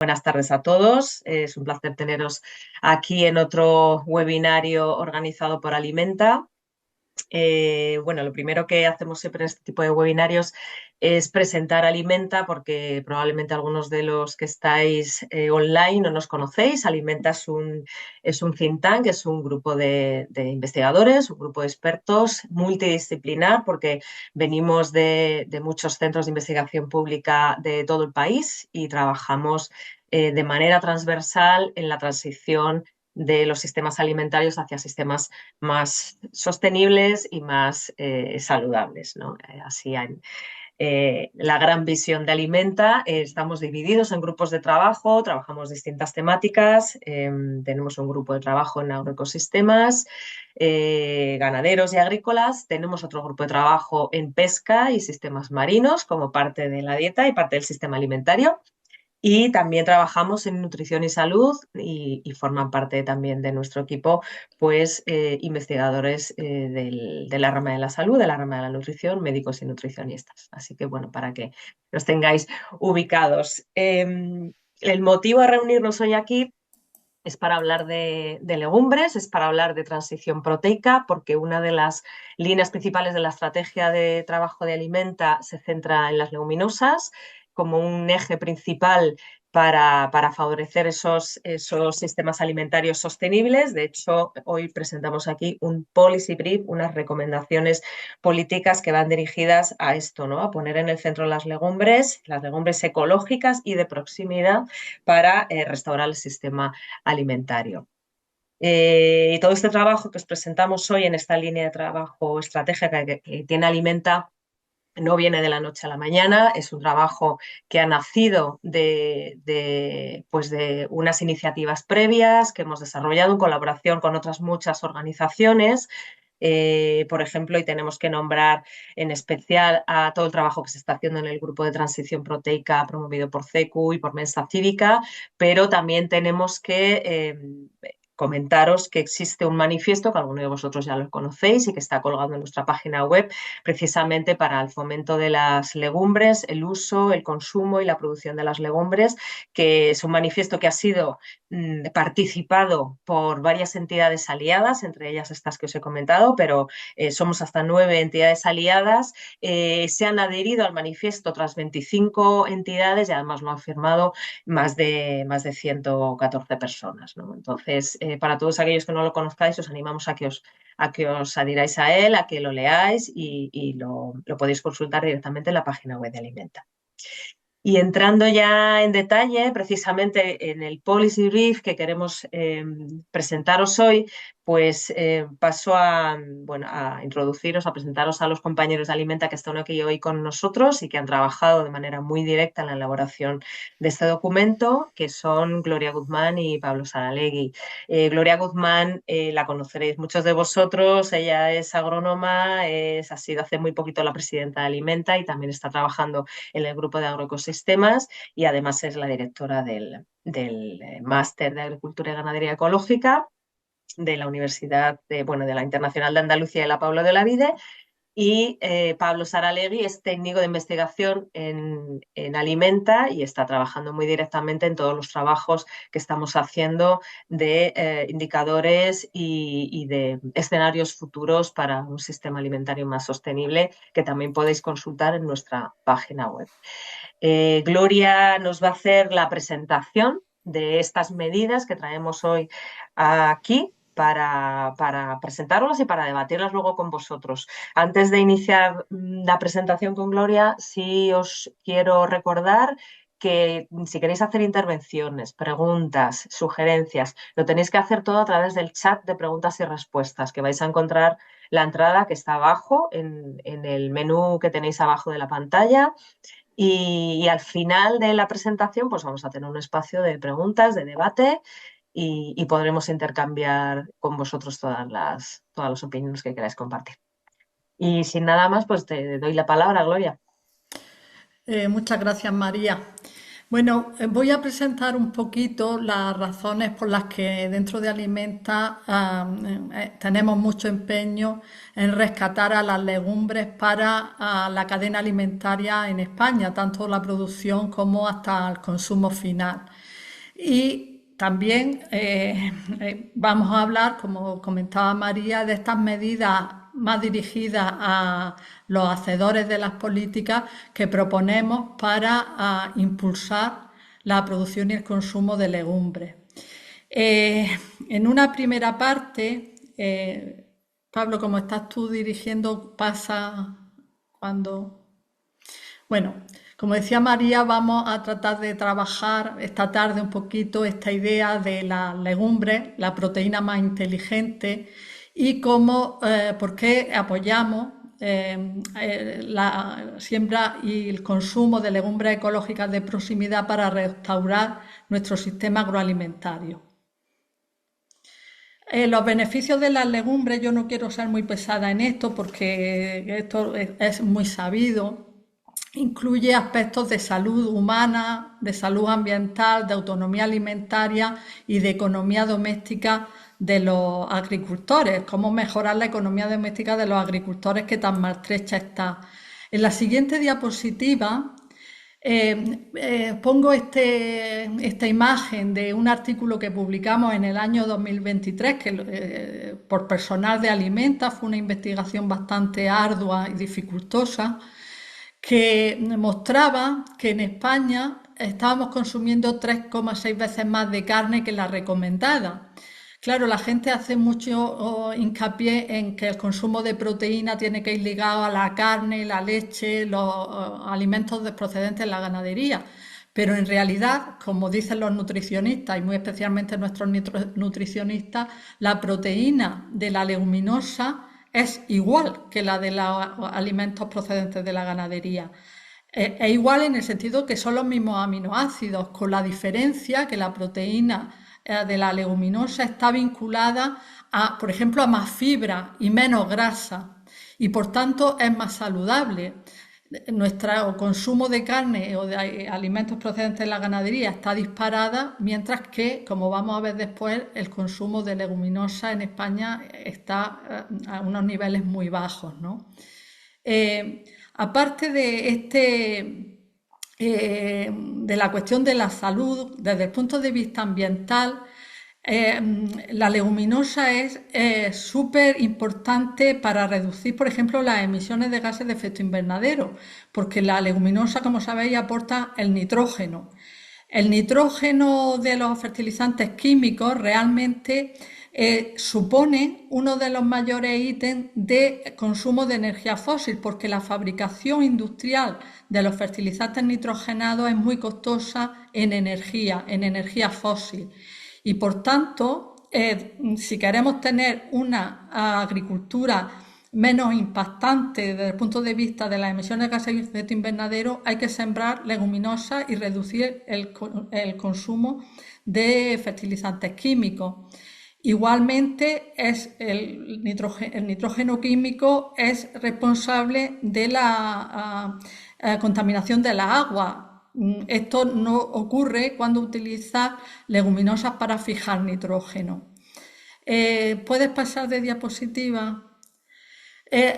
Buenas tardes a todos. Es un placer teneros aquí en otro webinario organizado por Alimenta. Bueno, lo primero que hacemos siempre en este tipo de webinarios es presentar Alimenta, porque probablemente algunos de los que estáis online no nos conocéis. Alimenta es un think tank, es un grupo de investigadores, un grupo de expertos multidisciplinar, porque venimos de muchos centros de investigación pública de todo el país y trabajamos de manera transversal en la transición de los sistemas alimentarios hacia sistemas más sostenibles y más saludables, ¿no? Así hay la gran visión de Alimenta. Estamos divididos en grupos de trabajo, trabajamos distintas temáticas, tenemos un grupo de trabajo en agroecosistemas, ganaderos y agrícolas, tenemos otro grupo de trabajo en pesca y sistemas marinos como parte de la dieta y parte del sistema alimentario. Y también trabajamos en nutrición y salud y forman parte también de nuestro equipo, pues, investigadores de la rama de la salud, de la rama de la nutrición, médicos y nutricionistas. Así que, bueno, para que los tengáis ubicados. El motivo de reunirnos hoy aquí es para hablar de legumbres, es para hablar de transición proteica, porque una de las líneas principales de la estrategia de trabajo de Alimenta se centra en las leguminosas como un eje principal para favorecer esos sistemas alimentarios sostenibles. De hecho, hoy presentamos aquí un policy brief, unas recomendaciones políticas que van dirigidas a esto, ¿no? A poner en el centro las legumbres ecológicas y de proximidad para restaurar el sistema alimentario. Y todo este trabajo que os presentamos hoy en esta línea de trabajo estratégica que tiene Alimenta no viene de la noche a la mañana, es un trabajo que ha nacido pues de unas iniciativas previas que hemos desarrollado en colaboración con otras muchas organizaciones. Por ejemplo, y tenemos que nombrar en especial a todo el trabajo que se está haciendo en el grupo de transición proteica promovido por CECU y por Mensa Cívica, pero también tenemos que comentaros que existe un manifiesto que algunos de vosotros ya lo conocéis y que está colgado en nuestra página web, precisamente para el fomento de las legumbres, el uso, el consumo y la producción de las legumbres, que es un manifiesto que ha sido participado por varias entidades aliadas, entre ellas estas que os he comentado, pero somos hasta 9 entidades aliadas. Se han adherido al manifiesto otras 25 entidades y además lo han firmado más de 114 personas, ¿no? Entonces, para todos aquellos que no lo conozcáis, os animamos a que os adhiráis a él, a que lo leáis y lo podéis consultar directamente en la página web de Alimenta. Y entrando ya en detalle, precisamente en el policy brief que queremos presentaros hoy, pues paso a introduciros, a presentaros a los compañeros de Alimenta que están aquí hoy con nosotros y que han trabajado de manera muy directa en la elaboración de este documento, que son Gloria Guzmán y Pablo Saralegui. Gloria Guzmán la conoceréis muchos de vosotros, ella es agrónoma, ha sido hace muy poquito la presidenta de Alimenta y también está trabajando en el grupo de agroecosistemas y además es la directora del máster de Agricultura y Ganadería Ecológica de la Universidad de la Internacional de Andalucía y la Pablo de Olavide. Y Pablo Saralegui es técnico de investigación en Alimenta y está trabajando muy directamente en todos los trabajos que estamos haciendo de indicadores y de escenarios futuros para un sistema alimentario más sostenible, que también podéis consultar en nuestra página web. Gloria nos va a hacer la presentación de estas medidas que traemos hoy aquí para presentarlas y para debatirlas luego con vosotros. Antes de iniciar la presentación con Gloria, sí os quiero recordar que si queréis hacer intervenciones, preguntas, sugerencias, lo tenéis que hacer todo a través del chat de preguntas y respuestas, que vais a encontrar la entrada que está abajo, en el menú que tenéis abajo de la pantalla. Y al final de la presentación, pues vamos a tener un espacio de preguntas, de debate y podremos intercambiar con vosotros todas las opiniones que queráis compartir. Y sin nada más, pues te doy la palabra, Gloria. Muchas gracias, María. Bueno, voy a presentar un poquito las razones por las que dentro de Alimenta tenemos mucho empeño en rescatar a las legumbres para la cadena alimentaria en España, tanto la producción como hasta el consumo final. Y también vamos a hablar, como comentaba María, de estas medidas más dirigidas a los hacedores de las políticas que proponemos para impulsar la producción y el consumo de legumbres. Eh, en una primera parte, Pablo, como estás tú dirigiendo, pasa cuando... Bueno, como decía María, vamos a tratar de trabajar esta tarde un poquito esta idea de la legumbre, la proteína más inteligente y cómo, por qué apoyamos la siembra y el consumo de legumbres ecológicas de proximidad para restaurar nuestro sistema agroalimentario. Los beneficios de las legumbres, yo no quiero ser muy pesada en esto porque esto es muy sabido. Incluye aspectos de salud humana, de salud ambiental, de autonomía alimentaria y de economía doméstica de los agricultores. Cómo mejorar la economía doméstica de los agricultores que tan maltrecha está. En la siguiente diapositiva pongo esta imagen de un artículo que publicamos en el año 2023 que, por personal de Alimenta, fue una investigación bastante ardua y dificultosa, que mostraba que en España estábamos consumiendo 3,6 veces más de carne que la recomendada. Claro, la gente hace mucho hincapié en que el consumo de proteína tiene que ir ligado a la carne, la leche, los alimentos procedentes de la ganadería. Pero en realidad, como dicen los nutricionistas y muy especialmente nuestros nutricionistas, la proteína de la leguminosa es igual que la de los alimentos procedentes de la ganadería. Es igual en el sentido que son los mismos aminoácidos, con la diferencia que la proteína de la leguminosa está vinculada a, por ejemplo, a más fibra y menos grasa y por tanto es más saludable. Nuestro consumo de carne o de alimentos procedentes de la ganadería está disparada, mientras que, como vamos a ver después, el consumo de leguminosa en España está a unos niveles muy bajos, ¿no? Aparte de de la cuestión de la salud, desde el punto de vista ambiental, la leguminosa es súper importante para reducir, por ejemplo, las emisiones de gases de efecto invernadero, porque la leguminosa, como sabéis, aporta el nitrógeno. El nitrógeno de los fertilizantes químicos realmente supone uno de los mayores ítems de consumo de energía fósil, porque la fabricación industrial de los fertilizantes nitrogenados es muy costosa en energía fósil. Y por tanto, si queremos tener una agricultura menos impactante desde el punto de vista de las emisiones de gases de efecto invernadero, hay que sembrar leguminosas y reducir el consumo de fertilizantes químicos. Igualmente, el nitrógeno químico es responsable de la contaminación de la agua. Esto no ocurre cuando utilizas leguminosas para fijar nitrógeno. ¿Puedes pasar de diapositiva?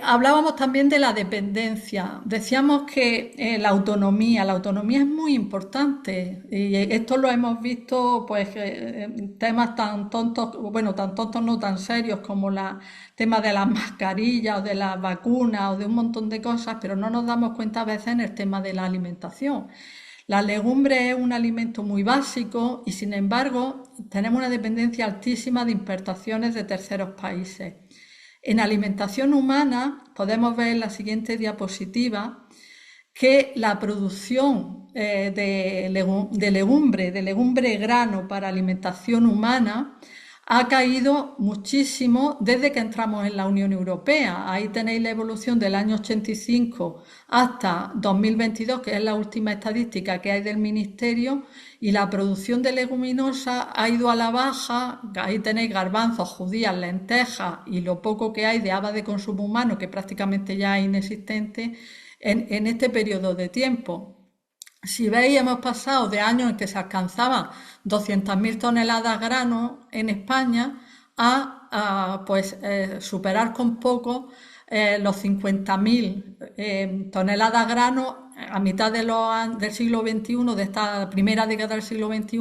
Hablábamos también de la dependencia. Decíamos que la autonomía es muy importante y esto lo hemos visto pues en temas tan tontos, bueno, tan tontos no tan serios como el tema de las mascarillas o de las vacunas o de un montón de cosas, pero no nos damos cuenta a veces en el tema de la alimentación. La legumbre es un alimento muy básico y sin embargo tenemos una dependencia altísima de importaciones de terceros países. En alimentación humana podemos ver en la siguiente diapositiva que la producción de legumbre grano para alimentación humana ha caído muchísimo desde que entramos en la Unión Europea. Ahí tenéis la evolución del año 85 hasta 2022, que es la última estadística que hay del Ministerio, y la producción de leguminosa ha ido a la baja. Ahí tenéis garbanzos, judías, lentejas y lo poco que hay de habas de consumo humano, que prácticamente ya es inexistente en este periodo de tiempo. Si veis, hemos pasado de años en que se alcanzaban 200.000 toneladas de grano en España a superar con poco los 50.000 toneladas de grano a mitad del siglo XXI, de esta primera década del siglo XXI,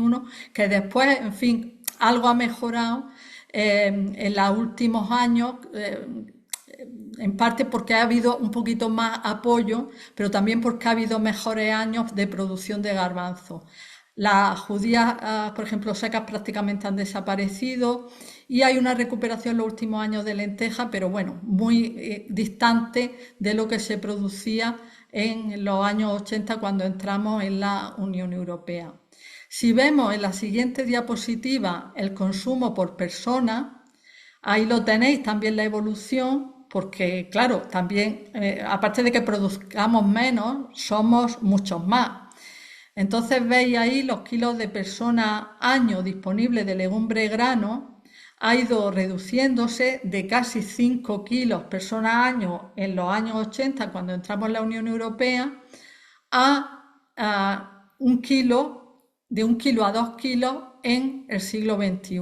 que después, en fin, algo ha mejorado en los últimos años, en parte porque ha habido un poquito más apoyo, pero también porque ha habido mejores años de producción de garbanzo. Las judías, por ejemplo, secas prácticamente han desaparecido y hay una recuperación en los últimos años de lenteja, pero bueno, muy distante de lo que se producía en los años 80 cuando entramos en la Unión Europea. Si vemos en la siguiente diapositiva el consumo por persona, ahí lo tenéis también la evolución, porque claro, también aparte de que produzcamos menos, somos muchos más. Entonces veis ahí los kilos de persona año disponibles de legumbre grano ha ido reduciéndose de casi 5 kilos persona año en los años 80 cuando entramos en la Unión Europea a un kilo, de 1 kilo a 2 kilos en el siglo XXI.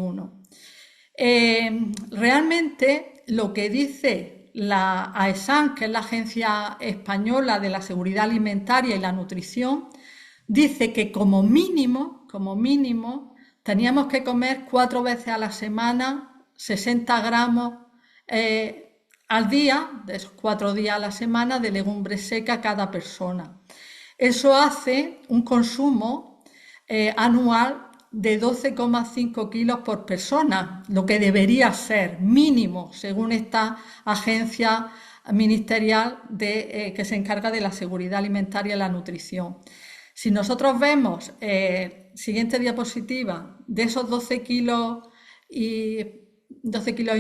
Realmente lo que dice la AESAN, que es la Agencia Española de la Seguridad Alimentaria y la Nutrición, dice que como mínimo, teníamos que comer 4 veces a la semana, 60 gramos al día, de esos 4 días a la semana, de legumbre seca cada persona. Eso hace un consumo anual de 12,5 kilos por persona, lo que debería ser mínimo, según esta agencia ministerial que se encarga de la seguridad alimentaria y la nutrición. Si nosotros vemos, siguiente diapositiva, de esos 12 kilos y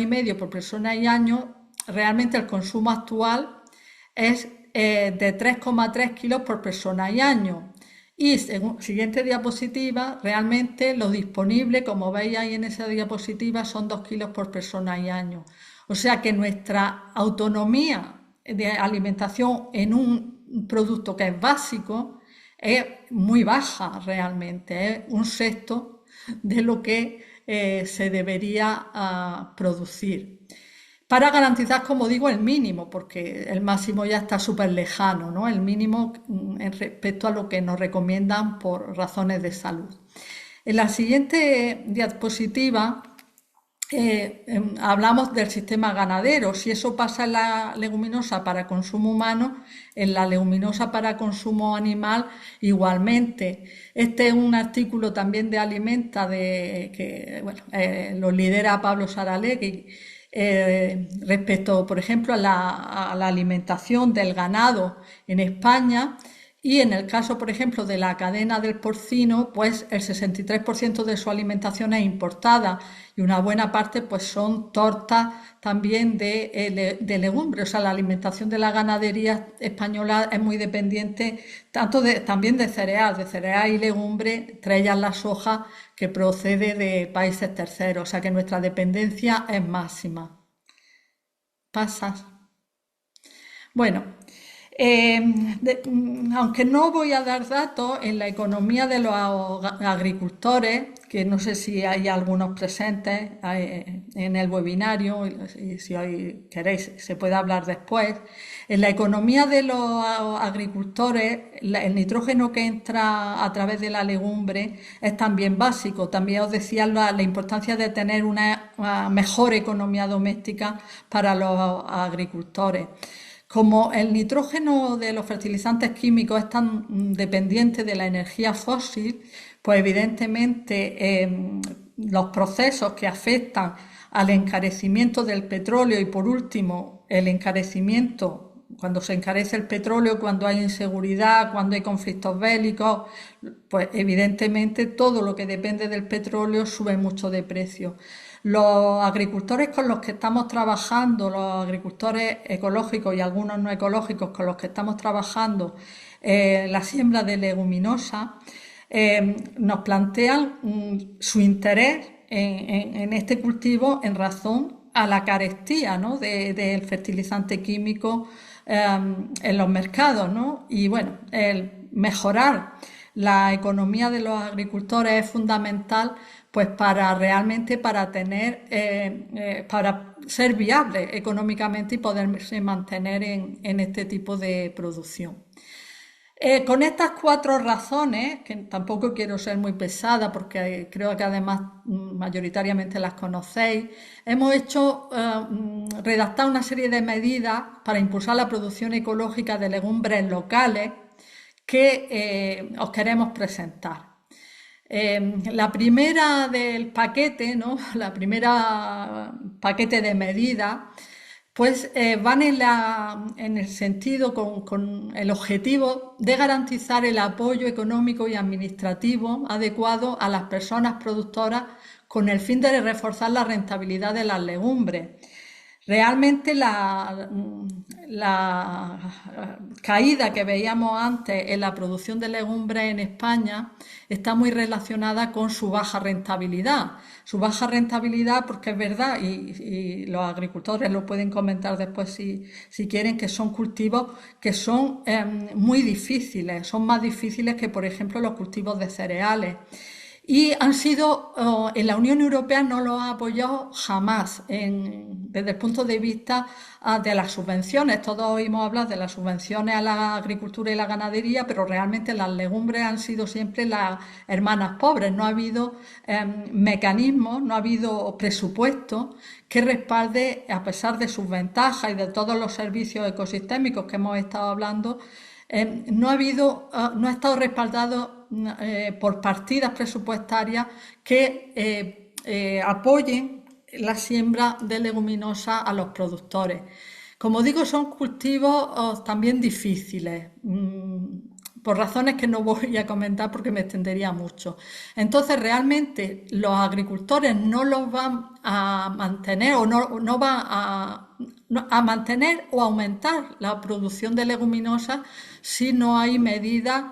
medio por persona y año, realmente el consumo actual es de 3,3 kilos por persona y año. Y siguiente diapositiva, realmente lo disponible, como veis ahí en esa diapositiva, son 2 kilos por persona y año. O sea que nuestra autonomía de alimentación en un producto que es básico es muy baja realmente, es un sexto de lo que se debería producir. Para garantizar, como digo, el mínimo, porque el máximo ya está súper lejano, ¿no? El mínimo en respecto a lo que nos recomiendan por razones de salud. En la siguiente diapositiva hablamos del sistema ganadero. Si eso pasa en la leguminosa para consumo humano, en la leguminosa para consumo animal igualmente. Este es un artículo también de Alimenta que lo lidera Pablo Saralegui respecto, por ejemplo, a la alimentación del ganado en España. Y en el caso, por ejemplo, de la cadena del porcino, pues el 63% de su alimentación es importada y una buena parte pues son tortas también de legumbres. O sea, la alimentación de la ganadería española es muy dependiente también de cereal y legumbre, entre ellas la soja, que procede de países terceros. O sea, que nuestra dependencia es máxima. Pasas. Bueno, aunque no voy a dar datos, en la economía de los agricultores, que no sé si hay algunos presentes en el webinario, y si hoy queréis se puede hablar después, en la economía de los agricultores el nitrógeno que entra a través de la legumbre es también básico. También os decía la importancia de tener una mejor economía doméstica para los agricultores. Como el nitrógeno de los fertilizantes químicos es tan dependiente de la energía fósil, pues evidentemente los procesos que afectan al encarecimiento del petróleo y por último el encarecimiento, cuando se encarece el petróleo, cuando hay inseguridad, cuando hay conflictos bélicos, pues evidentemente todo lo que depende del petróleo sube mucho de precio. Los agricultores con los que estamos trabajando, los agricultores ecológicos y algunos no ecológicos con los que estamos trabajando la siembra de leguminosa, nos plantean su interés en este cultivo en razón a la carestía, ¿no?, del fertilizante químico en los mercados, ¿no? Y bueno, el mejorar la economía de los agricultores es fundamental pues para realmente para ser viable económicamente y poderse mantener en este tipo de producción. Con estas cuatro razones, que tampoco quiero ser muy pesada porque creo que además mayoritariamente las conocéis, hemos redactado una serie de medidas para impulsar la producción ecológica de legumbres locales que os queremos presentar. La primera del paquete, ¿no? La primera paquete de medidas, pues van en el sentido con el objetivo de garantizar el apoyo económico y administrativo adecuado a las personas productoras con el fin de reforzar la rentabilidad de las legumbres. Realmente la caída que veíamos antes en la producción de legumbres en España está muy relacionada con su baja rentabilidad. Su baja rentabilidad, porque es verdad, y los agricultores lo pueden comentar después si quieren, que son cultivos que son muy difíciles, son más difíciles que, por ejemplo, los cultivos de cereales. Y en la Unión Europea no lo ha apoyado jamás desde el punto de vista de las subvenciones. Todos oímos hablar de las subvenciones a la agricultura y la ganadería, pero realmente las legumbres han sido siempre las hermanas pobres. No ha habido mecanismos, no ha habido presupuesto que respalde, a pesar de sus ventajas y de todos los servicios ecosistémicos que hemos estado hablando, no ha estado respaldado por partidas presupuestarias que apoyen la siembra de leguminosas a los productores. Como digo, son cultivos también difíciles, por razones que no voy a comentar porque me extendería mucho. Entonces, realmente los agricultores no los van a mantener o no van a mantener o aumentar la producción de leguminosas si no hay medidas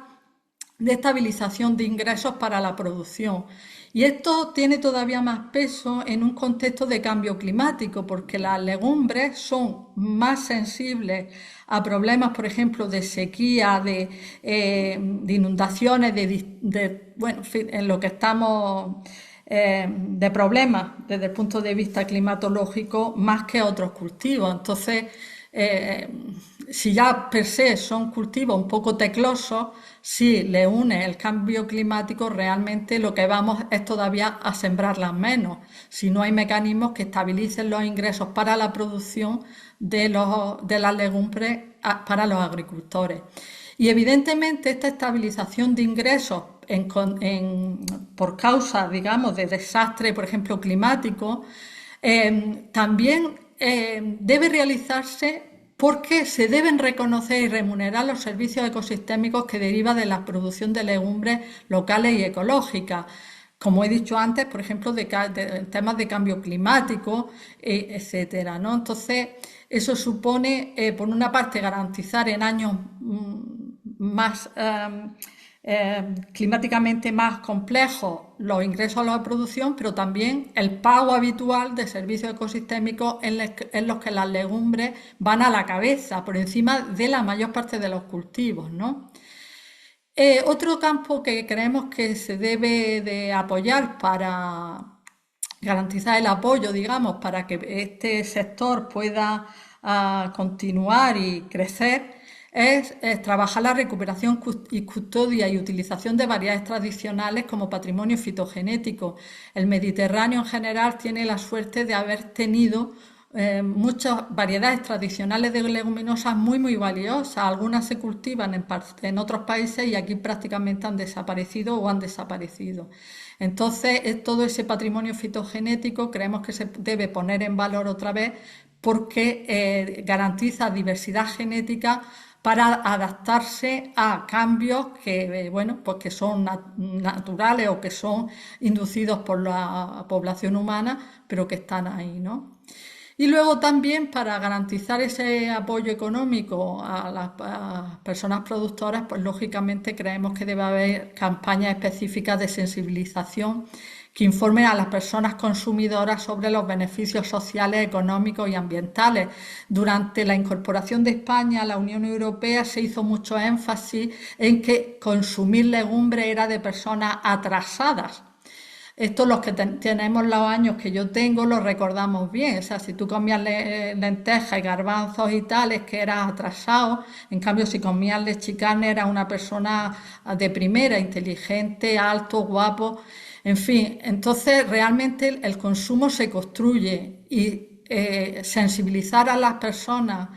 de estabilización de ingresos para la producción. Y esto tiene todavía más peso en un contexto de cambio climático, porque las legumbres son más sensibles a problemas, por ejemplo, de sequía, de inundaciones, bueno, en fin, en lo que estamos de problemas desde el punto de vista climatológico más que otros cultivos. Entonces, si ya per se son cultivos un poco teclosos, si le une el cambio climático, realmente lo que vamos es todavía a sembrarlas menos, si no hay mecanismos que estabilicen los ingresos para la producción de las legumbres para los agricultores. Y evidentemente esta estabilización de ingresos por causa, digamos, de desastres, por ejemplo, climáticos, también debe realizarse porque se deben reconocer y remunerar los servicios ecosistémicos que derivan de la producción de legumbres locales y ecológicas. Como he dicho antes, por ejemplo, de temas de cambio climático, etcétera, ¿no? Entonces, eso supone, por una parte, garantizar en años más climáticamente más complejos los ingresos a la producción, pero también el pago habitual de servicios ecosistémicos en los que las legumbres van a la cabeza, por encima de la mayor parte de los cultivos, ¿no? Otro campo que creemos que se debe de apoyar para garantizar el apoyo, digamos, para que este sector pueda continuar y crecer, es trabajar la recuperación y custodia y utilización de variedades tradicionales como patrimonio fitogenético. El Mediterráneo en general tiene la suerte de haber tenido muchas variedades tradicionales de leguminosas muy valiosas. Algunas se cultivan en otros países y aquí prácticamente han desaparecido o han desaparecido. Entonces, todo ese patrimonio fitogenético creemos que se debe poner en valor otra vez porque garantiza diversidad genética para adaptarse a cambios que, bueno, pues que son naturales o que son inducidos por la población humana, pero que están ahí, ¿no? Y luego también para garantizar ese apoyo económico a las personas productoras, pues lógicamente creemos que debe haber campañas específicas de sensibilización que informen a las personas consumidoras sobre los beneficios sociales, económicos y ambientales. Durante la incorporación de España a la Unión Europea se hizo mucho énfasis en que consumir legumbres era de personas atrasadas. Esto los que tenemos los años que yo tengo lo recordamos bien. O sea, si tú comías lentejas y garbanzos y tales, que eras atrasado. En cambio, si comías leche y carne, eras una persona de primera, inteligente, alto, guapo. En fin, entonces realmente el consumo se construye y sensibilizar a las personas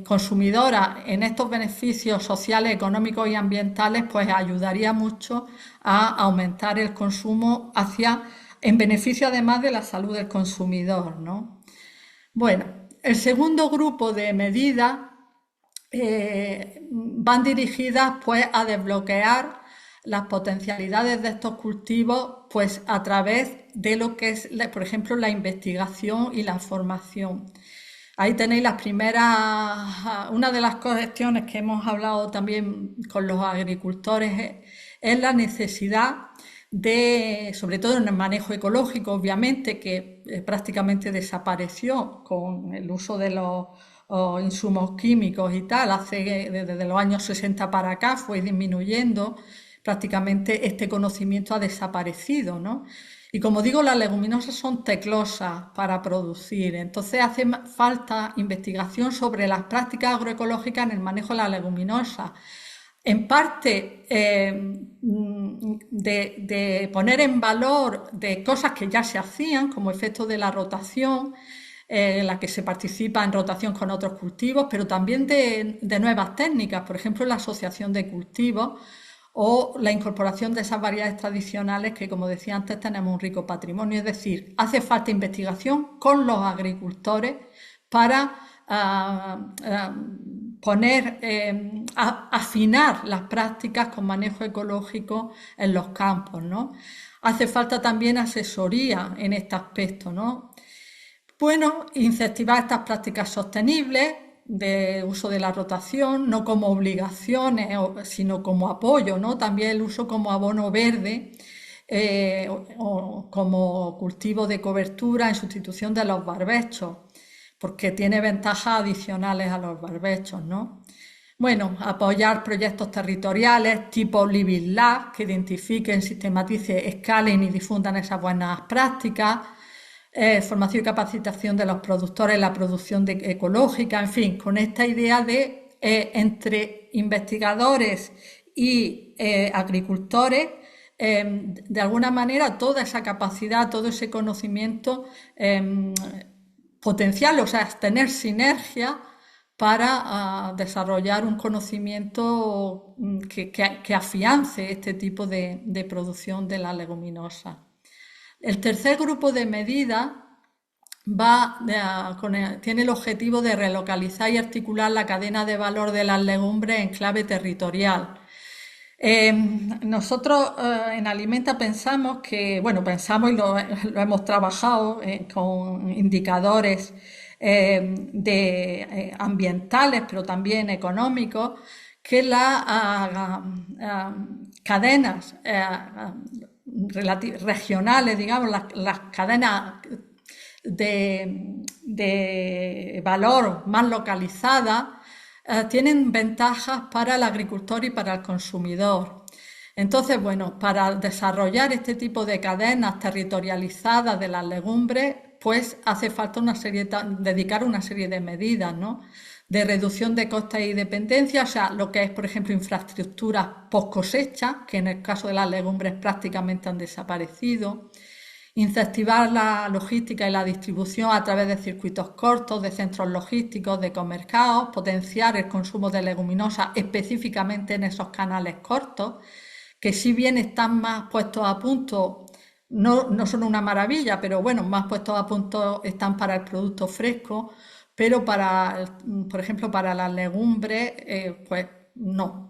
consumidoras en estos beneficios sociales, económicos y ambientales, pues ayudaría mucho a aumentar el consumo en beneficio además de la salud del consumidor, ¿no? Bueno, el segundo grupo de medidas van dirigidas pues a desbloquear las potencialidades de estos cultivos pues a través de lo que es, por ejemplo, la investigación y la formación. Ahí tenéis las primeras, una de las cuestiones que hemos hablado también con los agricultores es la necesidad de, sobre todo en el manejo ecológico, obviamente, que prácticamente desapareció con el uso de los insumos químicos y tal, desde los años 60 para acá fue disminuyendo, prácticamente este conocimiento ha desaparecido, ¿no? Y como digo, las leguminosas son teclosas para producir, entonces hace falta investigación sobre las prácticas agroecológicas en el manejo de las leguminosas. En parte de poner en valor de cosas que ya se hacían, como efecto de la rotación, en la que se participa en rotación con otros cultivos, pero también de nuevas técnicas, por ejemplo, la asociación de cultivos o la incorporación de esas variedades tradicionales que, como decía antes, tenemos un rico patrimonio. Es decir, hace falta investigación con los agricultores para poner, afinar las prácticas con manejo ecológico en los campos, ¿no? Hace falta también asesoría en este aspecto, ¿no? Bueno, incentivar estas prácticas sostenibles de uso de la rotación, no como obligaciones, sino como apoyo, ¿no? También el uso como abono verde o como cultivo de cobertura en sustitución de los barbechos, porque tiene ventajas adicionales a los barbechos, ¿no? Bueno, apoyar proyectos territoriales tipo Living Lab que identifiquen, sistematicen, escalen y difundan esas buenas prácticas. Formación y capacitación de los productores, la producción ecológica, en fin, con esta idea de entre investigadores y agricultores, de alguna manera toda esa capacidad, todo ese conocimiento potencial, o sea, tener sinergia para desarrollar un conocimiento que afiance este tipo de producción de la leguminosa. El tercer grupo de medidas tiene el objetivo de relocalizar y articular la cadena de valor de las legumbres en clave territorial. Nosotros en Alimenta pensamos que, bueno, pensamos y lo hemos trabajado con indicadores ambientales, pero también económicos, que las cadenas regionales, digamos, las cadenas de valor más localizadas tienen ventajas para el agricultor y para el consumidor. Entonces, bueno, para desarrollar este tipo de cadenas territorializadas de las legumbres, pues hace falta dedicar una serie de medidas, ¿no? De reducción de costes y dependencia, o sea, lo que es, por ejemplo, infraestructuras post cosecha, que en el caso de las legumbres prácticamente han desaparecido. Incentivar la logística y la distribución a través de circuitos cortos, de centros logísticos, de comercados, potenciar el consumo de leguminosas específicamente en esos canales cortos, que si bien están más puestos a punto, no son una maravilla, pero bueno, más puestos a punto están para el producto fresco, pero por ejemplo, para las legumbres, pues no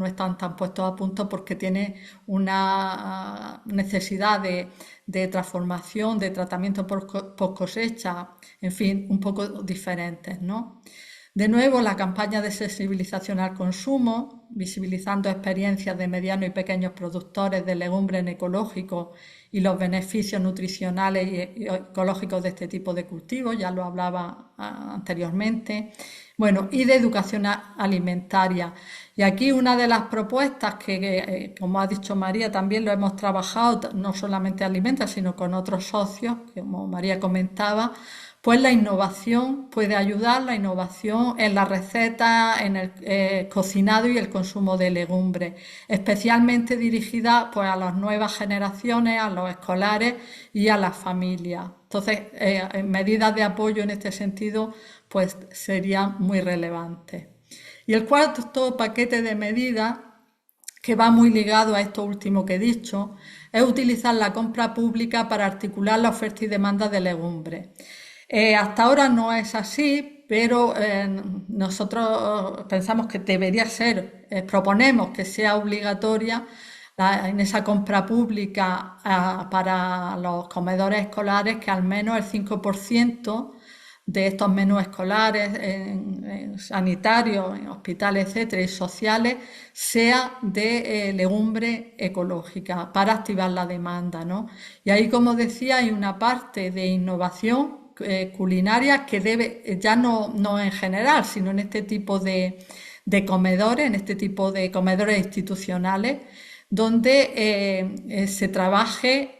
están tan puestos a punto porque tiene una necesidad de transformación, de tratamiento post cosecha, en fin, un poco diferentes, ¿no? De nuevo, la campaña de sensibilización al consumo, visibilizando experiencias de medianos y pequeños productores de legumbres ecológicos y los beneficios nutricionales y ecológicos de este tipo de cultivos, ya lo hablaba anteriormente. Bueno, y de educación alimentaria. Y aquí una de las propuestas como ha dicho María, también lo hemos trabajado, no solamente Alimenta, sino con otros socios, como María comentaba, pues la innovación puede ayudar, la innovación en la receta, en el cocinado y el consumo de legumbres, especialmente dirigida pues, a las nuevas generaciones, a los escolares y a las familias. Entonces, medidas de apoyo en este sentido pues serían muy relevantes. Y el cuarto paquete de medidas, que va muy ligado a esto último que he dicho, es utilizar la compra pública para articular la oferta y demanda de legumbres. Hasta ahora no es así, pero nosotros pensamos que debería ser, proponemos que sea obligatoria en esa compra pública para los comedores escolares que al menos el 5% de estos menús escolares, en sanitarios, en hospitales, etcétera, y sociales, sea de legumbre ecológica para activar la demanda, ¿no? Y ahí, como decía, hay una parte de innovación culinaria que debe, ya no en general, sino en este tipo de comedores, en este tipo de comedores institucionales, donde se trabaje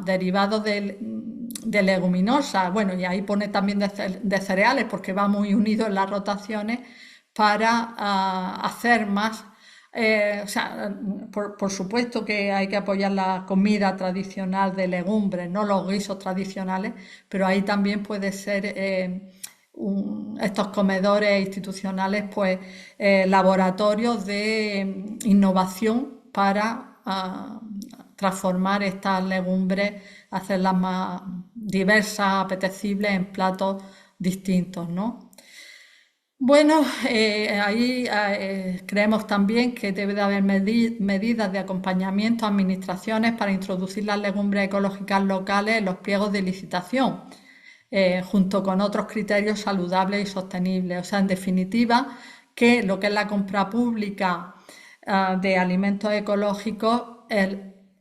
derivados de leguminosas, bueno, y ahí pone también de cereales, porque va muy unido en las rotaciones para hacer más. O sea, por supuesto que hay que apoyar la comida tradicional de legumbres, no los guisos tradicionales, pero ahí también puede ser estos comedores institucionales, pues laboratorios de innovación para transformar estas legumbres, hacerlas más diversas, apetecibles en platos distintos, ¿no? Bueno, ahí creemos también que debe de haber medidas de acompañamiento a administraciones para introducir las legumbres ecológicas locales en los pliegos de licitación, junto con otros criterios saludables y sostenibles. O sea, en definitiva, que lo que es la compra pública de alimentos ecológicos,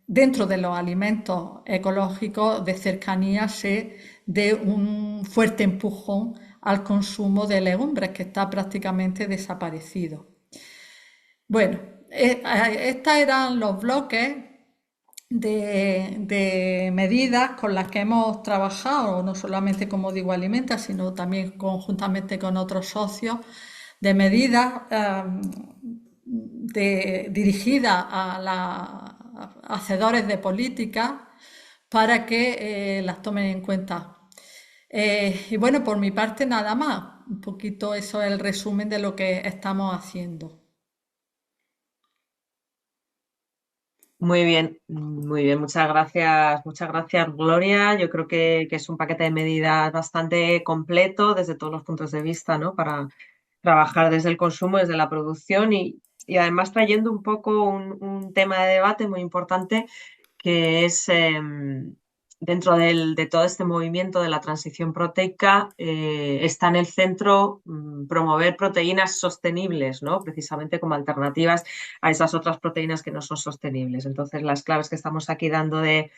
dentro de los alimentos ecológicos de cercanía se dé un fuerte empujón al consumo de legumbres, que está prácticamente desaparecido. Bueno, estos eran los bloques de medidas con las que hemos trabajado, no solamente como digo Alimenta, sino también conjuntamente con otros socios, de medidas dirigidas a los hacedores de política para que las tomen en cuenta. Y bueno, por mi parte nada más. Un poquito eso es el resumen de lo que estamos haciendo. Muy bien, muchas gracias, Gloria. Yo creo que es un paquete de medidas bastante completo desde todos los puntos de vista, ¿no? Para trabajar desde el consumo, desde la producción y además trayendo un poco un tema de debate muy importante que es dentro de todo este movimiento de la transición proteica, está en el centro promover proteínas sostenibles, ¿no? Precisamente como alternativas a esas otras proteínas que no son sostenibles. Entonces, las claves que estamos aquí dando de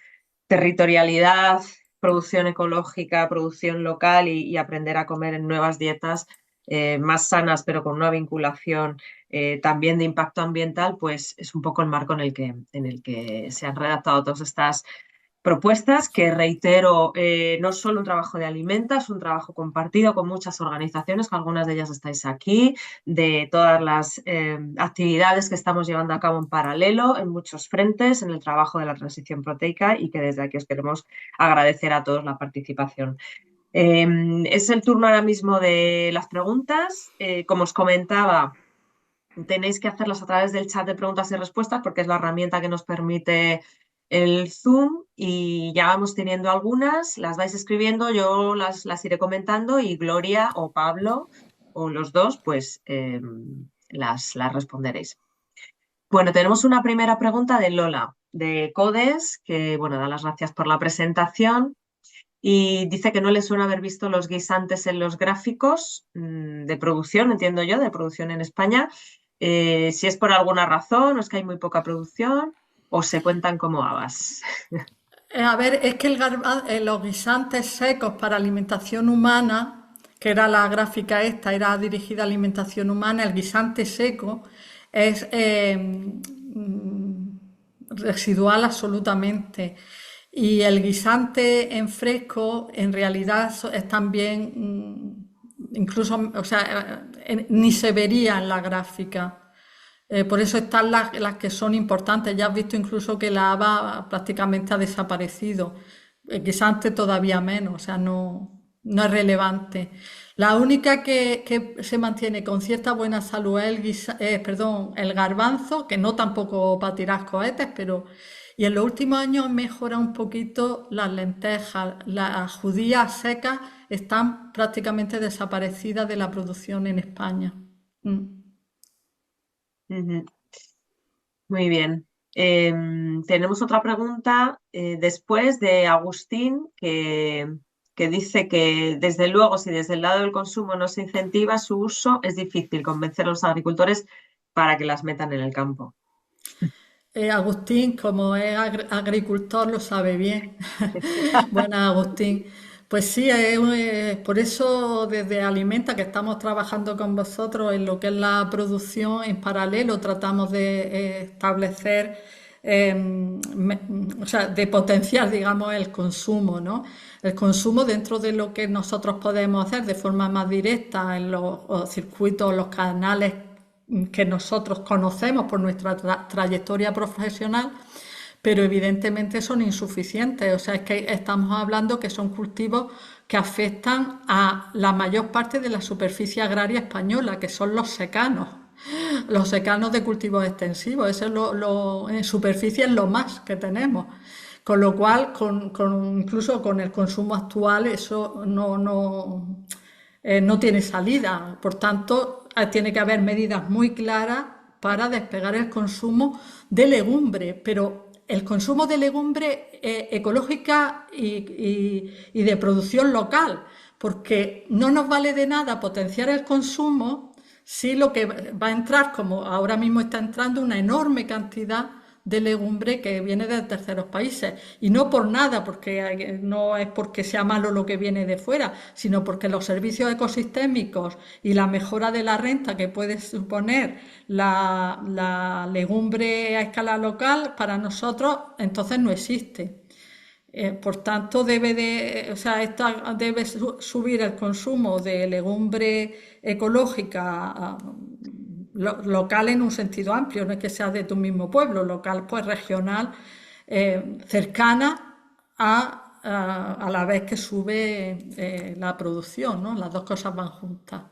territorialidad, producción ecológica, producción local y aprender a comer en nuevas dietas más sanas, pero con una vinculación también de impacto ambiental, pues es un poco el marco en el que se han redactado todas estas propuestas que, reitero, no es solo un trabajo de Alimenta, es un trabajo compartido con muchas organizaciones, que algunas de ellas estáis aquí, de todas las actividades que estamos llevando a cabo en paralelo, en muchos frentes, en el trabajo de la transición proteica y que desde aquí os queremos agradecer a todos la participación. Es el turno ahora mismo de las preguntas. Como os comentaba, tenéis que hacerlas a través del chat de preguntas y respuestas porque es la herramienta que nos permite el Zoom y ya vamos teniendo algunas, las vais escribiendo, yo las iré comentando y Gloria o Pablo o los dos pues las responderéis. Bueno, tenemos una primera pregunta de Lola, de Codes, que bueno, da las gracias por la presentación y dice que no le suena haber visto los guisantes en los gráficos de producción, entiendo yo, de producción en España. Si es por alguna razón o es que hay muy poca producción o se cuentan como habas. A ver, es que los guisantes secos para alimentación humana, que era la gráfica esta, era dirigida a alimentación humana. El guisante seco es residual absolutamente. Y el guisante en fresco en realidad es también, incluso, o sea, ni se vería en la gráfica. Por eso están las que son importantes. Ya has visto incluso que la haba prácticamente ha desaparecido. El guisante todavía menos, o sea, no es relevante. La única que se mantiene con cierta buena salud es perdón, el garbanzo, que no tampoco para tirar cohetes, pero... Y en los últimos años han mejorado un poquito las lentejas. Las judías secas están prácticamente desaparecidas de la producción en España. Mm. Ujú. Muy bien. Tenemos otra pregunta después de Agustín que dice que desde luego si desde el lado del consumo no se incentiva su uso, es difícil convencer a los agricultores para que las metan en el campo. Agustín, como es agricultor, lo sabe bien. Buenas, Agustín. Pues sí, por eso desde Alimenta, que estamos trabajando con vosotros en lo que es la producción, en paralelo tratamos de establecer, o sea, de potenciar, digamos, el consumo, ¿no? El consumo dentro de lo que nosotros podemos hacer de forma más directa en los circuitos, los canales que nosotros conocemos por nuestra trayectoria profesional, pero evidentemente son insuficientes. O sea, es que estamos hablando que son cultivos que afectan a la mayor parte de la superficie agraria española, que son los secanos de cultivos extensivos. Eso es en superficie es lo más que tenemos. Con lo cual, incluso con el consumo actual, eso no tiene salida. Por tanto, tiene que haber medidas muy claras para despegar el consumo de legumbre, pero el consumo de legumbre ecológica y de producción local, porque no nos vale de nada potenciar el consumo si lo que va a entrar, como ahora mismo está entrando, una enorme cantidad de legumbre que viene de terceros países. Y no por nada, porque no es porque sea malo lo que viene de fuera, sino porque los servicios ecosistémicos y la mejora de la renta que puede suponer la legumbre a escala local, para nosotros entonces no existe. Por tanto, o sea, debe subir el consumo de legumbre ecológica local en un sentido amplio, no es que sea de tu mismo pueblo, local pues regional, cercana a la vez que sube la producción, ¿no? Las dos cosas van juntas.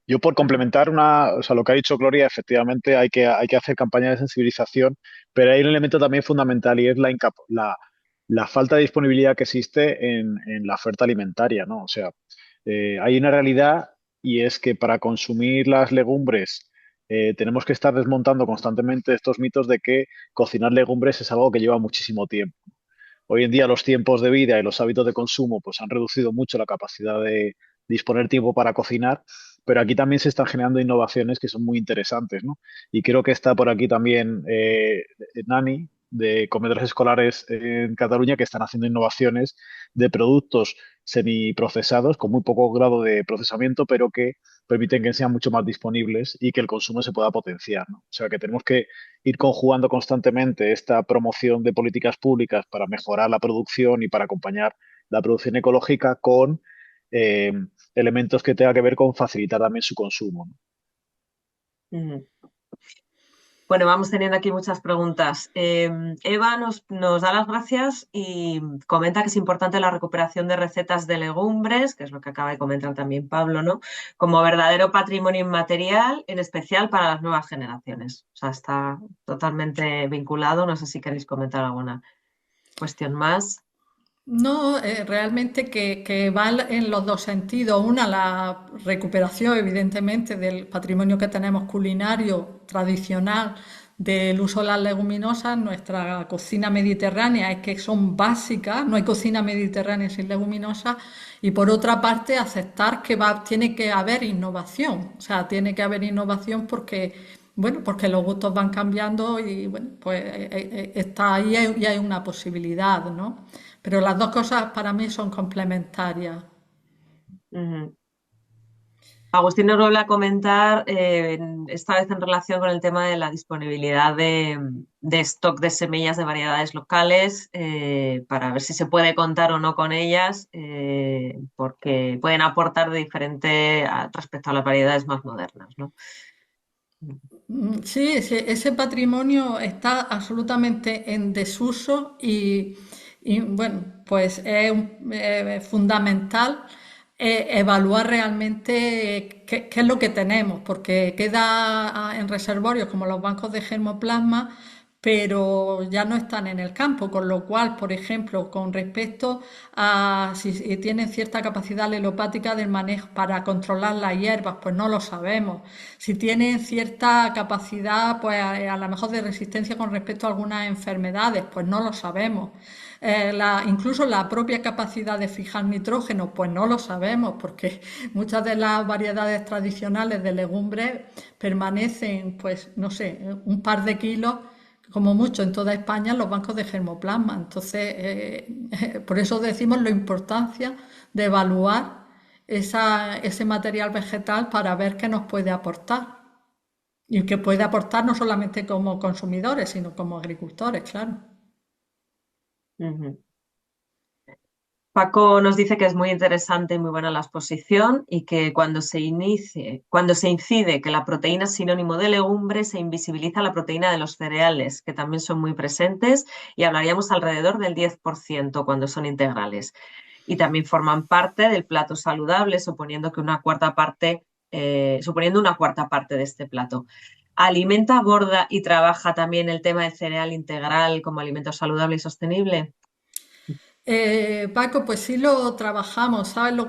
Yo por complementar o sea, lo que ha dicho Gloria, efectivamente hay que hacer campañas de sensibilización, pero hay un elemento también fundamental y es la falta de disponibilidad que existe en la oferta alimentaria, ¿no? O sea, hay una realidad y es que para consumir las legumbres tenemos que estar desmontando constantemente estos mitos de que cocinar legumbres es algo que lleva muchísimo tiempo. Hoy en día los tiempos de vida y los hábitos de consumo pues han reducido mucho la capacidad de disponer tiempo para cocinar, pero aquí también se están generando innovaciones que son muy interesantes, ¿no? Y creo que está por aquí también Nani, de comedores escolares en Cataluña, que están haciendo innovaciones de productos semiprocesados con muy poco grado de procesamiento, pero que permiten que sean mucho más disponibles y que el consumo se pueda potenciar, ¿no? O sea que tenemos que ir conjugando constantemente esta promoción de políticas públicas para mejorar la producción y para acompañar la producción ecológica con eh, elementos que tengan que ver con facilitar también su consumo, ¿no? Ujú. Bueno, vamos teniendo aquí muchas preguntas. Eva nos da las gracias y comenta que es importante la recuperación de recetas de legumbres, que es lo que acaba de comentar también Pablo, ¿no? Como verdadero patrimonio inmaterial, en especial para las nuevas generaciones. O sea, está totalmente vinculado. No sé si queréis comentar alguna cuestión más. No, realmente que va en los dos sentidos. Una, la recuperación, evidentemente, del patrimonio que tenemos culinario tradicional del uso de las leguminosas. Nuestra cocina mediterránea es que son básicas, no hay cocina mediterránea sin leguminosas. Y por otra parte, aceptar que tiene que haber innovación. O sea, tiene que haber innovación porque, bueno, porque los gustos van cambiando y, bueno, pues está ahí y hay una posibilidad, ¿no? Pero las dos cosas para mí son complementarias. Ujú. Agustín nos vuelve a comentar, esta vez en relación con el tema de la disponibilidad de stock de semillas de variedades locales, para ver si se puede contar o no con ellas, porque pueden aportar de diferente respecto a las variedades más modernas, ¿no? Sí, ese patrimonio está absolutamente en desuso y, bueno, pues es fundamental evaluar realmente qué es lo que tenemos, porque queda en reservorios como los bancos de germoplasma, pero ya no están en el campo, con lo cual, por ejemplo, con respecto a si tienen cierta capacidad alelopática del manejo para controlar las hierbas, pues no lo sabemos. Si tienen cierta capacidad, pues a lo mejor de resistencia con respecto a algunas enfermedades, pues no lo sabemos. Incluso la propia capacidad de fijar nitrógeno, pues no lo sabemos, porque muchas de las variedades tradicionales de legumbres permanecen, pues no sé, un par de kilos como mucho en toda España en los bancos de germoplasma. Entonces, por eso decimos la importancia de evaluar ese material vegetal para ver qué nos puede aportar. Y que puede aportar no solamente como consumidores, sino como agricultores, claro. Ujú. Paco nos dice que es muy interesante y muy buena la exposición y que cuando se incide que la proteína es sinónimo de legumbre, se invisibiliza la proteína de los cereales, que también son muy presentes y hablaríamos alrededor del 10% cuando son integrales. Y también forman parte del plato saludable, suponiendo una cuarta parte de este plato. ¿Alimenta, aborda y trabaja también el tema del cereal integral como alimento saludable y sostenible? Paco, pues sí lo trabajamos, ¿sabes?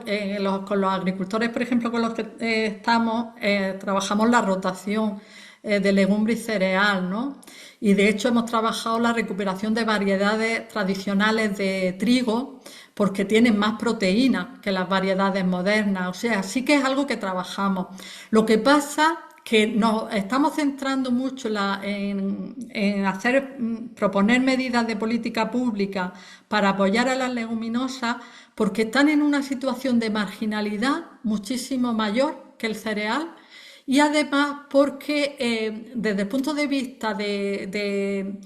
Con los agricultores, por ejemplo, con los que estamos, trabajamos la rotación de legumbre y cereal, ¿no? Y de hecho hemos trabajado la recuperación de variedades tradicionales de trigo porque tienen más proteína que las variedades modernas. O sea, sí que es algo que trabajamos. Lo que pasa que nos estamos centrando mucho en proponer medidas de política pública para apoyar a las leguminosas porque están en una situación de marginalidad muchísimo mayor que el cereal y además porque desde el punto de vista de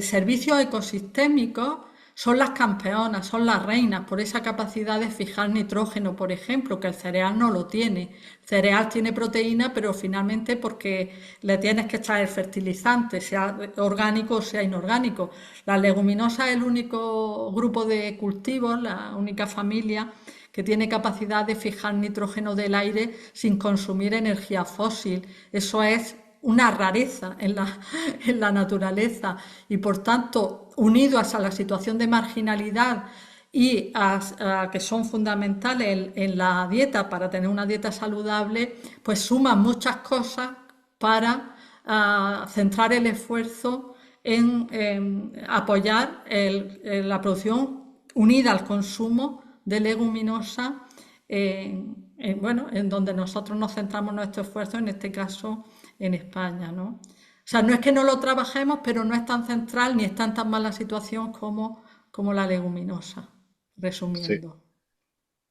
servicios ecosistémicos son las campeonas, son las reinas por esa capacidad de fijar nitrógeno, por ejemplo, que el cereal no lo tiene. El cereal tiene proteína, pero finalmente porque le tienes que echar el fertilizante, sea orgánico o sea inorgánico. La leguminosa es el único grupo de cultivos, la única familia que tiene capacidad de fijar nitrógeno del aire sin consumir energía fósil. Eso es una rareza en la naturaleza y por tanto, unido a la situación de marginalidad y a que son fundamentales en la dieta para tener una dieta saludable, pues suman muchas cosas para centrar el esfuerzo en apoyar la producción unida al consumo de leguminosa, bueno, en donde nosotros nos centramos nuestro esfuerzo, en este caso en España, ¿no? O sea, no es que no lo trabajemos, pero no es tan central ni está en tan mala situación como la leguminosa, Sí. resumiendo.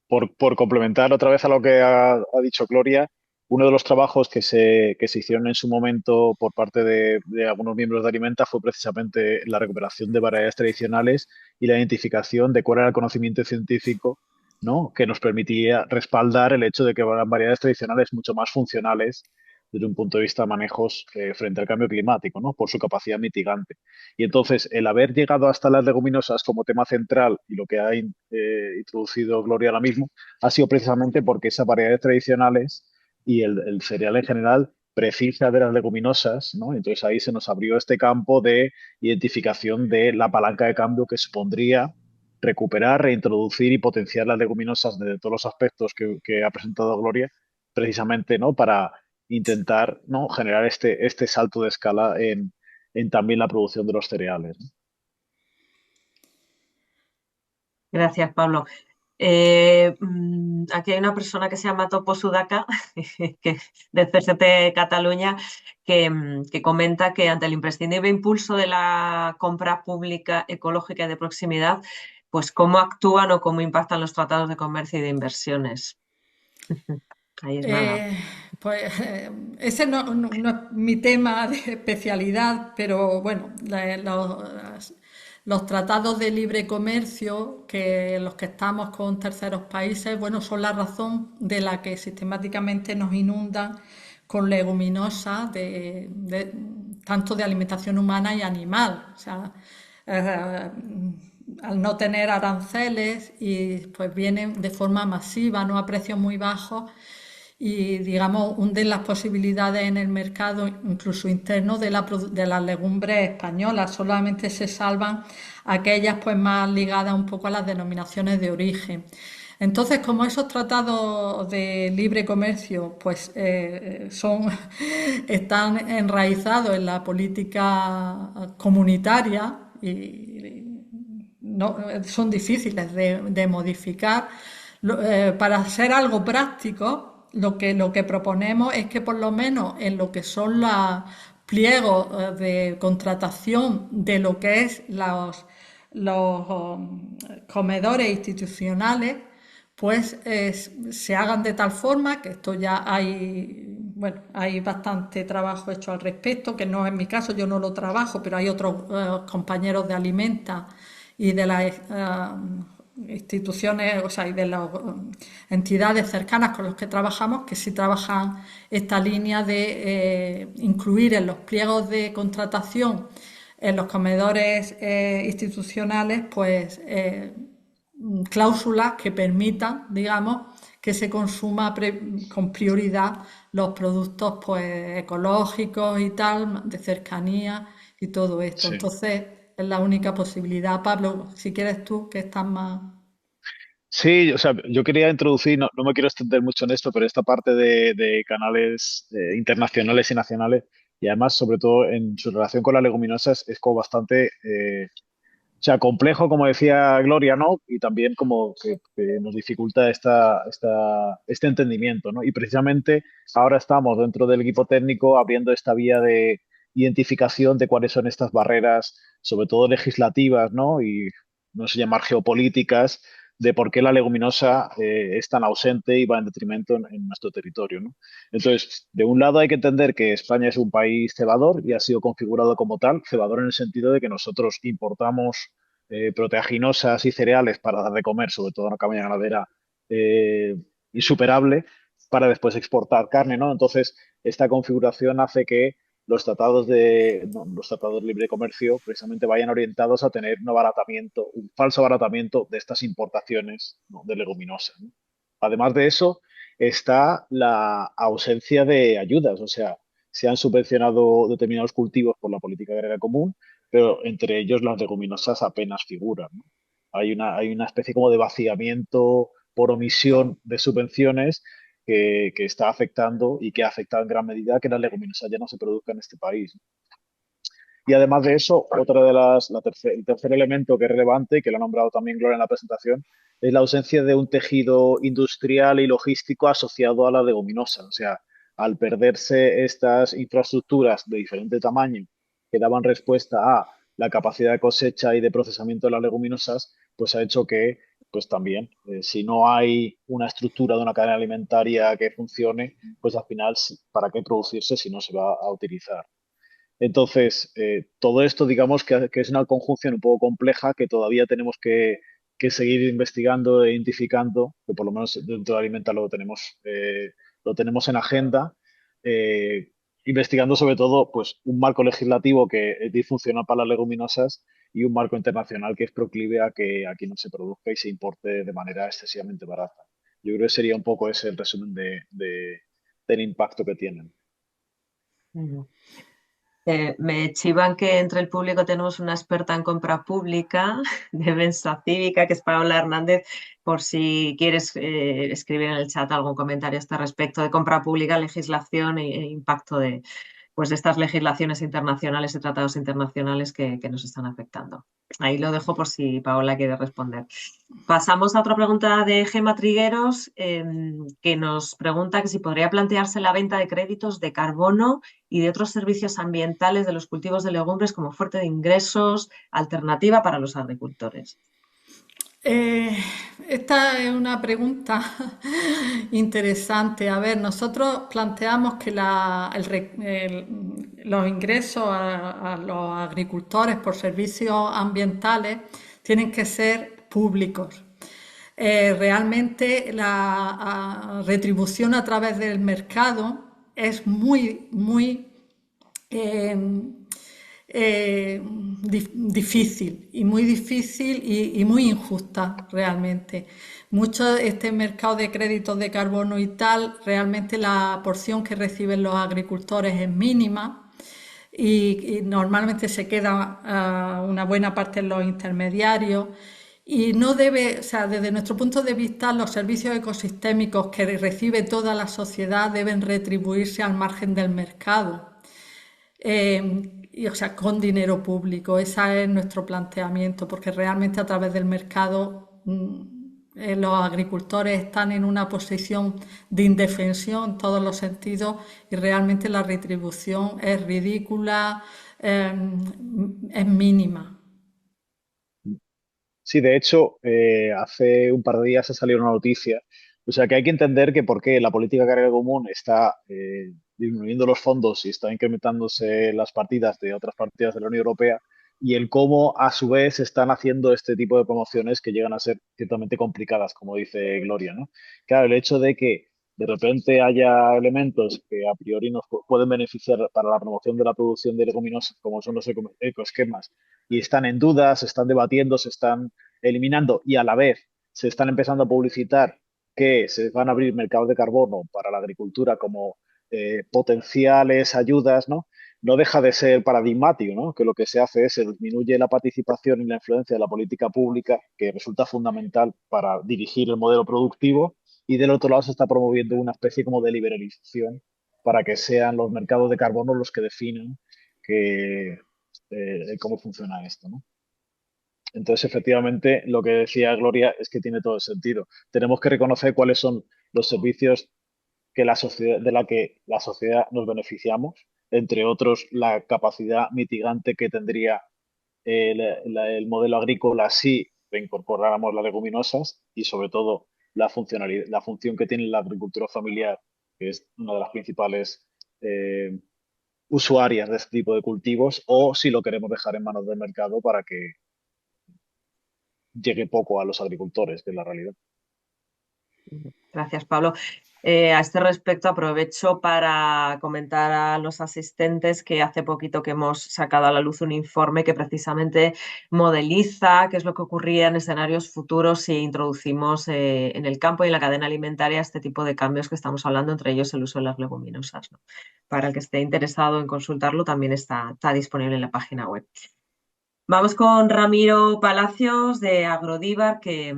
Por complementar otra vez a lo que ha dicho Gloria, uno de los trabajos que se hicieron en su momento por parte de algunos miembros de Alimenta fue precisamente la recuperación de variedades tradicionales y la identificación de cuál era el conocimiento científico, ¿no? Que nos permitía respaldar el hecho de que eran variedades tradicionales mucho más funcionales desde un punto de vista de manejos frente al cambio climático, ¿no? Por su capacidad mitigante. Y entonces, el haber llegado hasta las leguminosas como tema central y lo que ha introducido Gloria ahora mismo, ha sido precisamente porque esas variedades tradicionales y el cereal en general precisa de las leguminosas, ¿no? Entonces ahí se nos abrió este campo de identificación de la palanca de cambio que supondría recuperar, reintroducir y potenciar las leguminosas desde todos los aspectos que ha presentado Gloria, precisamente, ¿no? Para intentar, ¿no? Generar este salto de escala en también la producción de los cereales, ¿no? Gracias, Pablo. Aquí hay una persona que se llama Topo Sudaka, que, de CST Cataluña, que comenta que ante el imprescindible impulso de la compra pública ecológica y de proximidad, pues cómo actúan o cómo impactan los tratados de comercio y de inversiones. Ahí es nada. Eh, Ese no es mi tema de especialidad, pero bueno, los tratados de libre comercio, que los que estamos con terceros países, bueno, son la razón de la que sistemáticamente nos inundan con leguminosas tanto de alimentación humana y animal. O sea, eh, al no tener aranceles y pues vienen de forma masiva, no a precios muy bajos y digamos hunden las posibilidades en el mercado incluso interno de las legumbres españolas. Solamente se salvan aquellas pues más ligadas un poco a las denominaciones de origen. Entonces, como esos tratados de libre comercio pues están enraizados en la política comunitaria y no, son difíciles de modificar, para hacer algo práctico, lo que proponemos es que por lo menos en lo que son los pliegos de contratación de lo que es los comedores institucionales, pues se hagan de tal forma que esto ya hay, bueno, hay bastante trabajo hecho al respecto, que no es mi caso, yo no lo trabajo, pero hay otros compañeros de Alimenta y de las instituciones, o sea, y de las entidades cercanas con las que trabajamos, que sí trabajan esta línea de incluir en los pliegos de contratación en los comedores institucionales, pues cláusulas que permitan, digamos, que se consuma con prioridad los productos pues ecológicos y tal, de cercanía y todo esto. Sí. Entonces, es la única posibilidad. Pablo, si quieres tú, que estás más... Sí, o sea, yo quería introducir, no me quiero extender mucho en esto, pero esta parte de canales internacionales y nacionales, y además, sobre todo en su relación con las leguminosas, es como bastante, o sea, complejo, como decía Gloria, ¿no? Y también como que nos dificulta este entendimiento, ¿no? Y precisamente ahora estamos dentro del equipo técnico abriendo esta vía de identificación de cuáles son estas barreras, sobre todo legislativas, ¿no? Y no sé llamar geopolíticas, de por qué la leguminosa es tan ausente y va en detrimento en nuestro territorio, ¿no? Entonces, de un lado hay que entender que España es un país cebador y ha sido configurado como tal, cebador en el sentido de que nosotros importamos proteaginosas y cereales para dar de comer, sobre todo en una cabaña ganadera eh, insuperable, para después exportar carne, ¿no? Entonces, esta configuración hace que los tratados de libre comercio precisamente vayan orientados a tener un abaratamiento, un falso abaratamiento de estas importaciones, ¿no? de leguminosas, ¿no? Además de eso, está la ausencia de ayudas, o sea, se han subvencionado determinados cultivos por la política agraria común, pero entre ellos las leguminosas apenas figuran, ¿no? Hay una especie como de vaciamiento por omisión de subvenciones que está afectando y que ha afectado en gran medida a que las leguminosas ya no se produzcan en este país. Y además de eso, otra de el tercer elemento que es relevante, que lo ha nombrado también Gloria en la presentación, es la ausencia de un tejido industrial y logístico asociado a la leguminosa. O sea, al perderse estas infraestructuras de diferente tamaño que daban respuesta a la capacidad de cosecha y de procesamiento de las leguminosas, pues ha hecho que, pues también, si no hay una estructura de una cadena alimentaria que funcione, pues al final, ¿para qué producirse si no se va a utilizar? Entonces, todo esto, digamos que es una conjunción un poco compleja que todavía tenemos que seguir investigando e identificando, que por lo menos dentro de Alimenta lo tenemos en agenda, eh, investigando sobre todo pues, un marco legislativo que es disfuncional para las leguminosas y un marco internacional que es proclive a que aquí no se produzca y se importe de manera excesivamente barata. Yo creo que sería un poco ese el resumen del impacto que tienen. Ujú. Me chivan que entre el público tenemos una experta en compra pública de Bensa Cívica, que es Paola Hernández, por si quieres escribir en el chat algún comentario a este respecto de compra pública, legislación e impacto pues de estas legislaciones internacionales y tratados internacionales que nos están afectando. Ahí lo dejo por si Paola quiere responder. Pasamos a otra pregunta de Gema Trigueros, que nos pregunta que si podría plantearse la venta de créditos de carbono y de otros servicios ambientales de los cultivos de legumbres como fuente de ingresos, alternativa para los agricultores. Eh, Esta es una pregunta interesante. A ver, nosotros planteamos que los ingresos a los agricultores por servicios ambientales tienen que ser públicos. Realmente la retribución a través del mercado es muy eh, difícil y muy difícil y muy injusta realmente. Mucho este mercado de créditos de carbono y tal, realmente la porción que reciben los agricultores es mínima y normalmente se queda una buena parte en los intermediarios. Y no debe, o sea, desde nuestro punto de vista, los servicios ecosistémicos que recibe toda la sociedad deben retribuirse al margen del mercado. O sea, con dinero público. Ese es nuestro planteamiento, porque realmente a través del mercado los agricultores están en una posición de indefensión en todos los sentidos y realmente la retribución es ridícula, eh, es mínima. Sí, de hecho, hace un par de días ha salido una noticia. O sea, que hay que entender que por qué la política agraria común está disminuyendo los fondos y está incrementándose las partidas de otras partidas de la Unión Europea y el cómo a su vez están haciendo este tipo de promociones que llegan a ser ciertamente complicadas, como dice Gloria, ¿no? Claro, el hecho de que de repente haya elementos que a priori nos pueden beneficiar para la promoción de la producción de leguminosas, como son los ecoesquemas, y están en duda, se están debatiendo, se están eliminando y a la vez se están empezando a publicitar que se van a abrir mercados de carbono para la agricultura como potenciales ayudas, ¿no? No deja de ser paradigmático, ¿no? Que lo que se hace es se disminuye la participación y la influencia de la política pública, que resulta fundamental para dirigir el modelo productivo, y del otro lado se está promoviendo una especie como de liberalización para que sean los mercados de carbono los que definan que, cómo funciona esto, ¿no? Entonces, efectivamente, lo que decía Gloria es que tiene todo el sentido. Tenemos que reconocer cuáles son los servicios que la sociedad, de la que la sociedad nos beneficiamos, entre otros la capacidad mitigante que tendría el modelo agrícola si reincorporáramos las leguminosas y sobre todo la funcionalidad, la función que tiene la agricultura familiar, que es una de las principales eh, usuarias de este tipo de cultivos, o si lo queremos dejar en manos del mercado para que llegue poco a los agricultores, que es la realidad. Gracias, Pablo. A este respecto, aprovecho para comentar a los asistentes que hace poquito que hemos sacado a la luz un informe que precisamente modeliza qué es lo que ocurría en escenarios futuros si introducimos en el campo y en la cadena alimentaria este tipo de cambios que estamos hablando, entre ellos el uso de las leguminosas, ¿no? Para el que esté interesado en consultarlo, también está disponible en la página web. Vamos con Ramiro Palacios de Agrodivar, que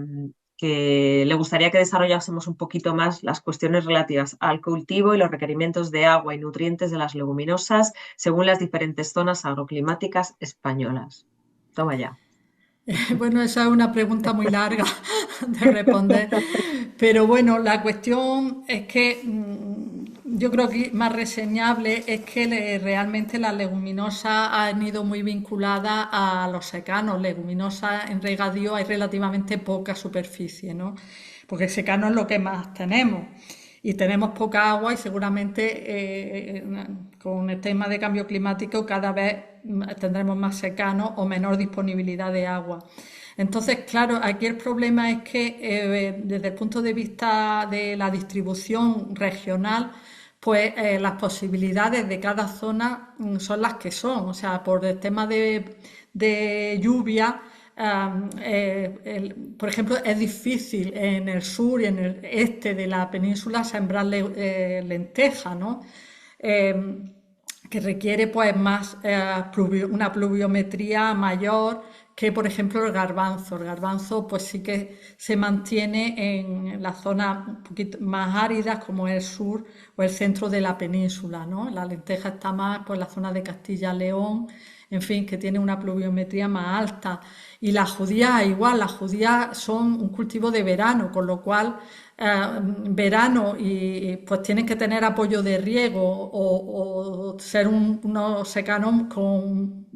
le gustaría que desarrollásemos un poquito más las cuestiones relativas al cultivo y los requerimientos de agua y nutrientes de las leguminosas según las diferentes zonas agroclimáticas españolas. Toma ya. Bueno, esa es una pregunta muy larga de responder, pero bueno, la cuestión es que yo creo que más reseñable es que realmente las leguminosas han ido muy vinculadas a los secanos. Leguminosas en regadío hay relativamente poca superficie, ¿no? Porque secano es lo que más tenemos y tenemos poca agua y seguramente con el tema de cambio climático cada vez tendremos más secano o menor disponibilidad de agua. Entonces, claro, aquí el problema es que desde el punto de vista de la distribución regional, pues las posibilidades de cada zona son las que son. O sea, por el tema de lluvia, por ejemplo, es difícil en el sur y en el este de la península sembrar lenteja, ¿no? Eh, que requiere pues más una pluviometría mayor que por ejemplo el garbanzo. El garbanzo pues sí que se mantiene en las zonas un poquito más áridas como el sur o el centro de la península, ¿no? La lenteja está más pues en la zona de Castilla-León, en fin, que tiene una pluviometría más alta. Y las judías igual, las judías son un cultivo de verano, con lo cual verano y pues tienen que tener apoyo de riego o ser unos secanos con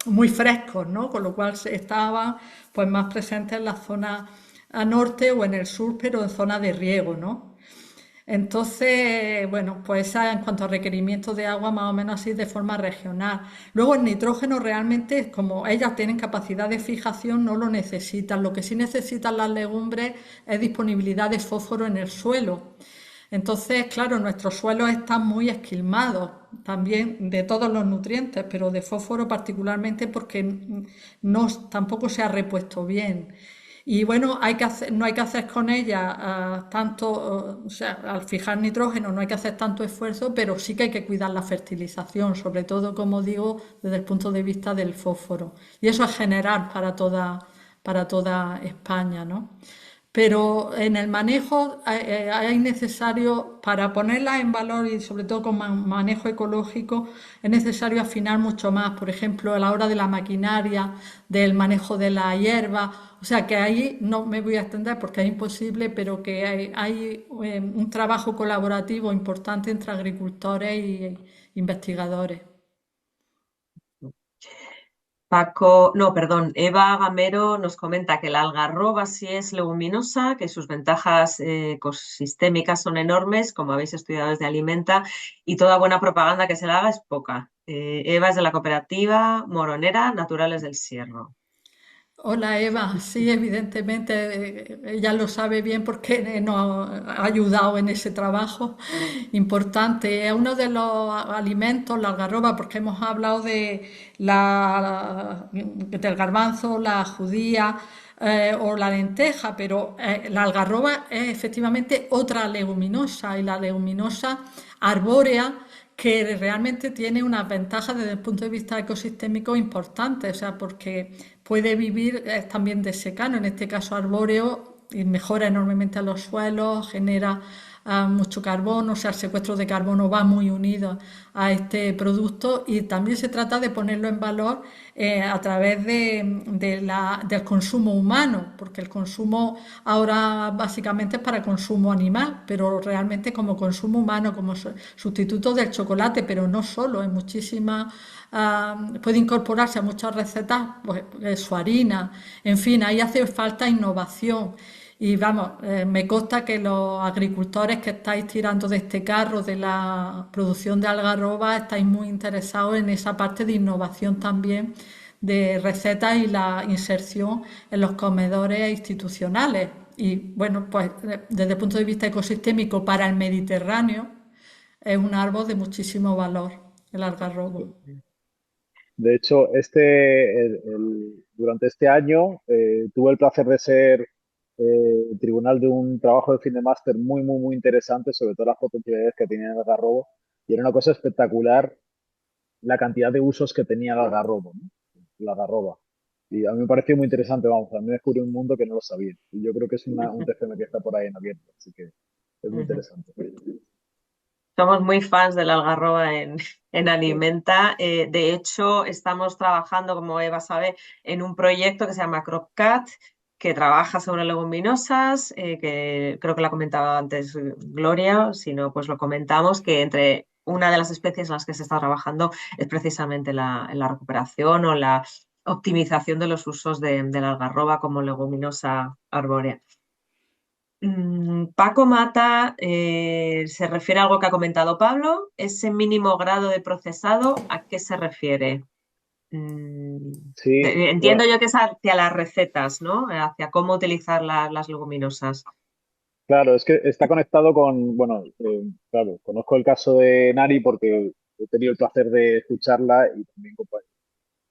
muy frescos, ¿no? Con lo cual estaban pues más presentes en la zona a norte o en el sur, pero en zona de riego, ¿no? Entonces, bueno, pues esa en cuanto a requerimientos de agua, más o menos así de forma regional. Luego el nitrógeno realmente, como ellas tienen capacidad de fijación, no lo necesitan. Lo que sí necesitan las legumbres es disponibilidad de fósforo en el suelo. Entonces, claro, nuestros suelos están muy esquilmados también de todos los nutrientes, pero de fósforo particularmente porque no, tampoco se ha repuesto bien. Y bueno, no hay que hacer con ella tanto, o sea, al fijar nitrógeno no hay que hacer tanto esfuerzo, pero sí que hay que cuidar la fertilización, sobre todo, como digo, desde el punto de vista del fósforo. Y eso es general para toda España, ¿no? Pero en el manejo hay necesario, para ponerlas en valor y sobre todo con manejo ecológico, es necesario afinar mucho más, por ejemplo, a la hora de la maquinaria, del manejo de la hierba. O sea que ahí no me voy a extender porque es imposible, pero que hay un trabajo colaborativo importante entre agricultores y investigadores. Paco, no, perdón, Eva Gamero nos comenta que la algarroba sí es leguminosa, que sus ventajas ecosistémicas son enormes, como habéis estudiado desde Alimenta, y toda buena propaganda que se le haga es poca. Eva es de la cooperativa Moronera Naturales del Sierro. Hola Eva, sí, evidentemente ella lo sabe bien porque nos ha ayudado en ese trabajo importante. Es uno de los alimentos, la algarroba, porque hemos hablado del garbanzo, la judía o la lenteja, pero la algarroba es efectivamente otra leguminosa y la leguminosa arbórea que realmente tiene unas ventajas desde el punto de vista ecosistémico importantes, o sea, porque puede vivir también de secano, en este caso arbóreo, y mejora enormemente los suelos, genera mucho carbono, o sea, el secuestro de carbono va muy unido a este producto y también se trata de ponerlo en valor a través del consumo humano, porque el consumo ahora básicamente es para consumo animal, pero realmente como consumo humano, como sustituto del chocolate, pero no solo, en muchísimas puede incorporarse a muchas recetas, pues, su harina, en fin, ahí hace falta innovación. Y vamos, me consta que los agricultores que estáis tirando de este carro de la producción de algarroba estáis muy interesados en esa parte de innovación también de recetas y la inserción en los comedores institucionales. Y bueno, pues desde el punto de vista ecosistémico para el Mediterráneo es un árbol de muchísimo valor, el algarrobo. De hecho, durante este año tuve el placer de ser tribunal de un trabajo de fin de máster muy interesante sobre todas las potencialidades que tenía el algarrobo. Y era una cosa espectacular la cantidad de usos que tenía el algarrobo, ¿no? La algarroba. Y a mí me pareció muy interesante, vamos, a mí me descubrí un mundo que no lo sabía. Y yo creo que es un TCM que está por ahí en abierto, así que es muy interesante. Somos muy fans del algarroba en Alimenta. De hecho, estamos trabajando, como Eva sabe, en un proyecto que se llama CropCat, que trabaja sobre leguminosas, que creo que la comentaba antes Gloria, si no, pues lo comentamos, que entre una de las especies en las que se está trabajando es precisamente la recuperación o la optimización de los usos de la algarroba como leguminosa arbórea. Paco Mata se refiere a algo que ha comentado Pablo. Ese mínimo grado de procesado, ¿a qué se refiere? Mm, Sí, Entiendo bueno, yo que es hacia las recetas, ¿no? Hacia cómo utilizar las leguminosas. claro, es que está conectado con, bueno, claro, conozco el caso de Nari porque he tenido el placer de escucharla y también pues,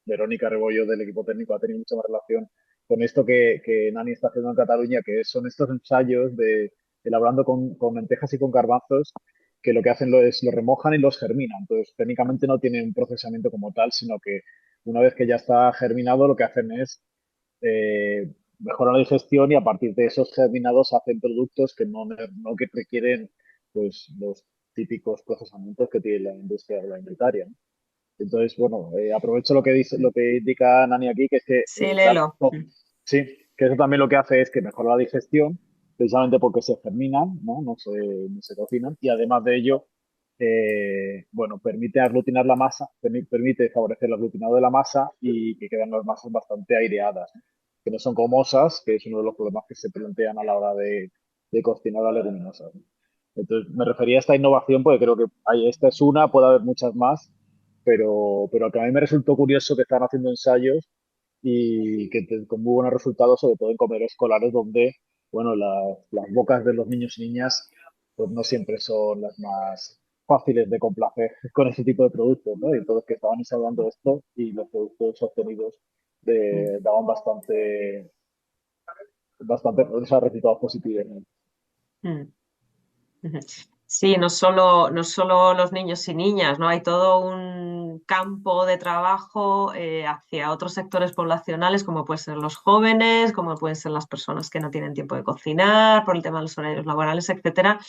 Verónica Rebollo del equipo técnico ha tenido mucha más relación con esto que Nani está haciendo en Cataluña, que son estos ensayos de elaborando con lentejas y con garbanzos, que lo que hacen es lo remojan y los germinan. Entonces, técnicamente no tienen un procesamiento como tal, sino que una vez que ya está germinado, lo que hacen es mejorar la digestión y a partir de esos germinados hacen productos que no que requieren pues los típicos procesamientos que tiene la industria agroalimentaria, ¿no? Entonces, bueno, aprovecho lo que dice, lo que indica Nani aquí, que es que Sí, léelo. sí, que eso también lo que hace es que mejora la digestión, precisamente porque se germinan, ¿no? No se cocinan, y además de ello, bueno, permite aglutinar la masa, permite favorecer el aglutinado de la masa y que quedan las masas bastante aireadas, que no son gomosas, que es uno de los problemas que se plantean a la hora de cocinar las leguminosas. Entonces, me refería a esta innovación porque creo que esta es una, puede haber muchas más, pero que a mí me resultó curioso que están haciendo ensayos y con muy buenos resultados, sobre todo en comedores escolares donde, bueno, las bocas de los niños y niñas pues no siempre son las más fáciles de complacer con ese tipo de productos, ¿no? Y entonces que estaban ensayando esto y los productos obtenidos daban bastante, o sea, resultados positivos, ¿no? Mm. Ujú. Sí, no solo los niños y niñas, ¿no? Hay todo un campo de trabajo hacia otros sectores poblacionales, como pueden ser los jóvenes, como pueden ser las personas que no tienen tiempo de cocinar, por el tema de los horarios laborales, etcétera.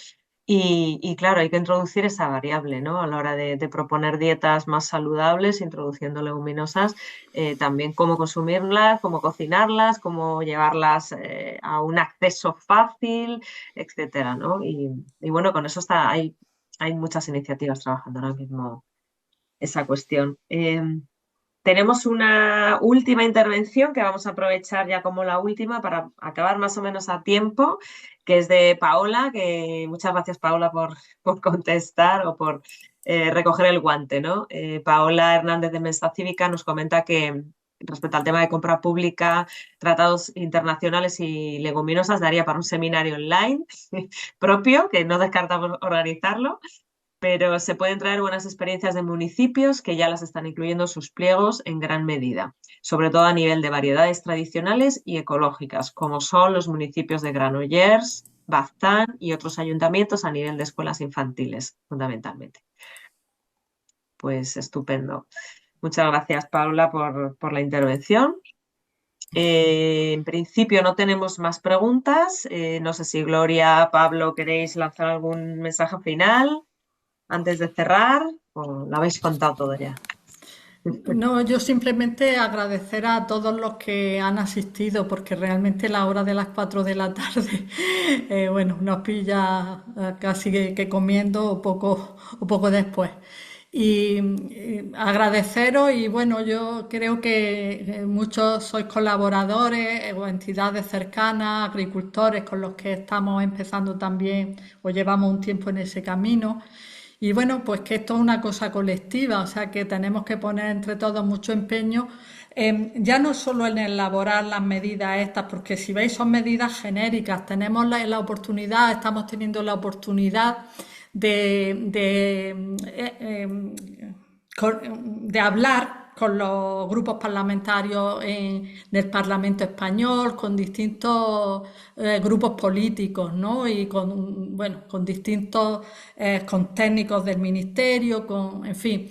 Y claro, hay que introducir esa variable, ¿no? A la hora de proponer dietas más saludables, introduciendo leguminosas, también cómo consumirlas, cómo cocinarlas, cómo llevarlas a un acceso fácil, etcétera, ¿no? Y bueno, con eso hay muchas iniciativas trabajando ahora mismo esa cuestión. Tenemos una última intervención que vamos a aprovechar ya como la última para acabar más o menos a tiempo, que es de Paola, que muchas gracias Paola por contestar o por recoger el guante, ¿no? Paola Hernández de Mensa Cívica nos comenta que respecto al tema de compra pública, tratados internacionales y leguminosas, daría para un seminario online propio, que no descartamos organizarlo, pero se pueden traer buenas experiencias de municipios que ya las están incluyendo en sus pliegos en gran medida, sobre todo a nivel de variedades tradicionales y ecológicas, como son los municipios de Granollers, Baztán y otros ayuntamientos a nivel de escuelas infantiles, fundamentalmente. Pues estupendo. Muchas gracias, Paula, por la intervención. En principio no tenemos más preguntas. No sé si Gloria, Pablo, queréis lanzar algún mensaje final antes de cerrar, o lo habéis contado todo ya. No, yo simplemente agradecer a todos los que han asistido, porque realmente la hora de las 4 de la tarde, bueno, nos pilla casi que comiendo o poco después. Y agradeceros y bueno, yo creo que muchos sois colaboradores o entidades cercanas, agricultores con los que estamos empezando también o llevamos un tiempo en ese camino. Y bueno, pues que esto es una cosa colectiva, o sea que tenemos que poner entre todos mucho empeño, ya no solo en elaborar las medidas estas, porque si veis son medidas genéricas, tenemos la oportunidad, estamos teniendo la oportunidad de hablar con los grupos parlamentarios del Parlamento español, con distintos grupos políticos, ¿no? Y con, bueno, con distintos, con técnicos del ministerio, en fin.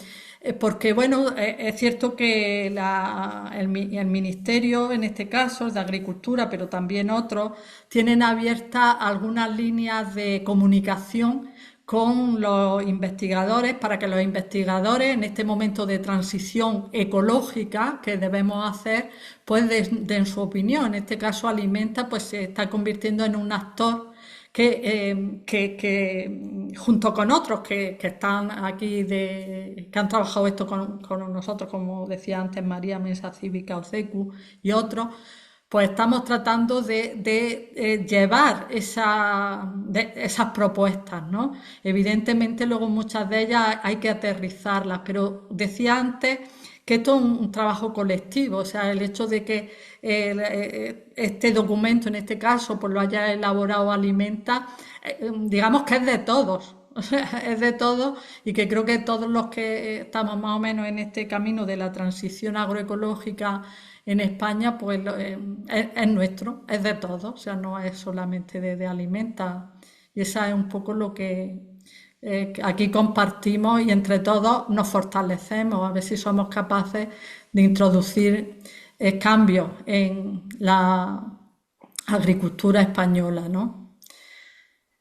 Porque, bueno, es cierto que el ministerio, en este caso, es de Agricultura, pero también otros, tienen abiertas algunas líneas de comunicación con los investigadores para que los investigadores en este momento de transición ecológica que debemos hacer pues den su opinión. En este caso Alimenta pues se está convirtiendo en un actor que junto con otros que están aquí que han trabajado esto con nosotros, como decía antes María Mesa Cívica Ocecu y otros, pues estamos tratando de llevar esas propuestas, ¿no? Evidentemente luego muchas de ellas hay que aterrizarlas, pero decía antes que esto es un trabajo colectivo, o sea, el hecho de que este documento, en este caso, pues lo haya elaborado Alimenta, digamos que es de todos. O sea, es de todos y que creo que todos los que estamos más o menos en este camino de la transición agroecológica en España, pues es nuestro, es de todos, o sea, no es solamente de Alimenta. Y esa es un poco lo que aquí compartimos y entre todos nos fortalecemos, a ver si somos capaces de introducir cambios en la agricultura española, ¿no?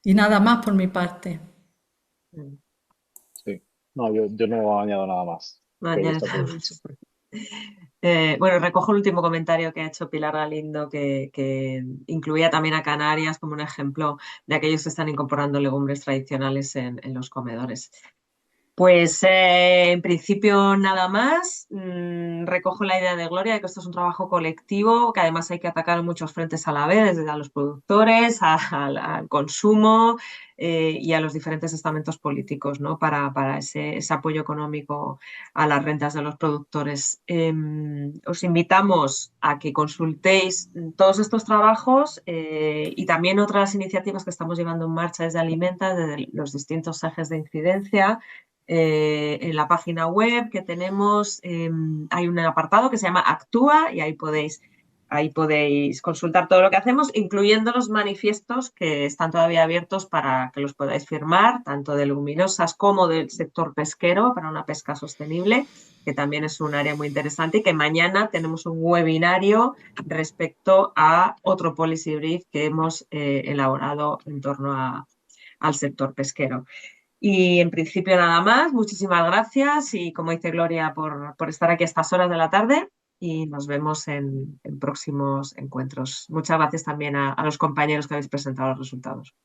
Y nada más por mi parte. Sí. No, yo no añado nada más. No Creo que añades está nada todo más. dicho. Bueno, recojo el último comentario que ha hecho Pilar Galindo, que incluía también a Canarias como un ejemplo de aquellos que están incorporando legumbres tradicionales en los comedores. Pues en principio nada más. Recojo la idea de Gloria de que esto es un trabajo colectivo, que además hay que atacar en muchos frentes a la vez, desde a los productores, al consumo y a los diferentes estamentos políticos, ¿no? Para ese apoyo económico a las rentas de los productores. Os invitamos a que consultéis todos estos trabajos y también otras iniciativas que estamos llevando en marcha desde Alimenta, desde los distintos ejes de incidencia. En la página web que tenemos hay un apartado que se llama Actúa y ahí podéis consultar todo lo que hacemos, incluyendo los manifiestos que están todavía abiertos para que los podáis firmar, tanto de leguminosas como del sector pesquero para una pesca sostenible, que también es un área muy interesante y que mañana tenemos un webinario respecto a otro policy brief que hemos elaborado en torno al sector pesquero. Y en principio nada más, muchísimas gracias y como dice Gloria por estar aquí a estas horas de la tarde y nos vemos en próximos encuentros. Muchas gracias también a los compañeros que habéis presentado los resultados.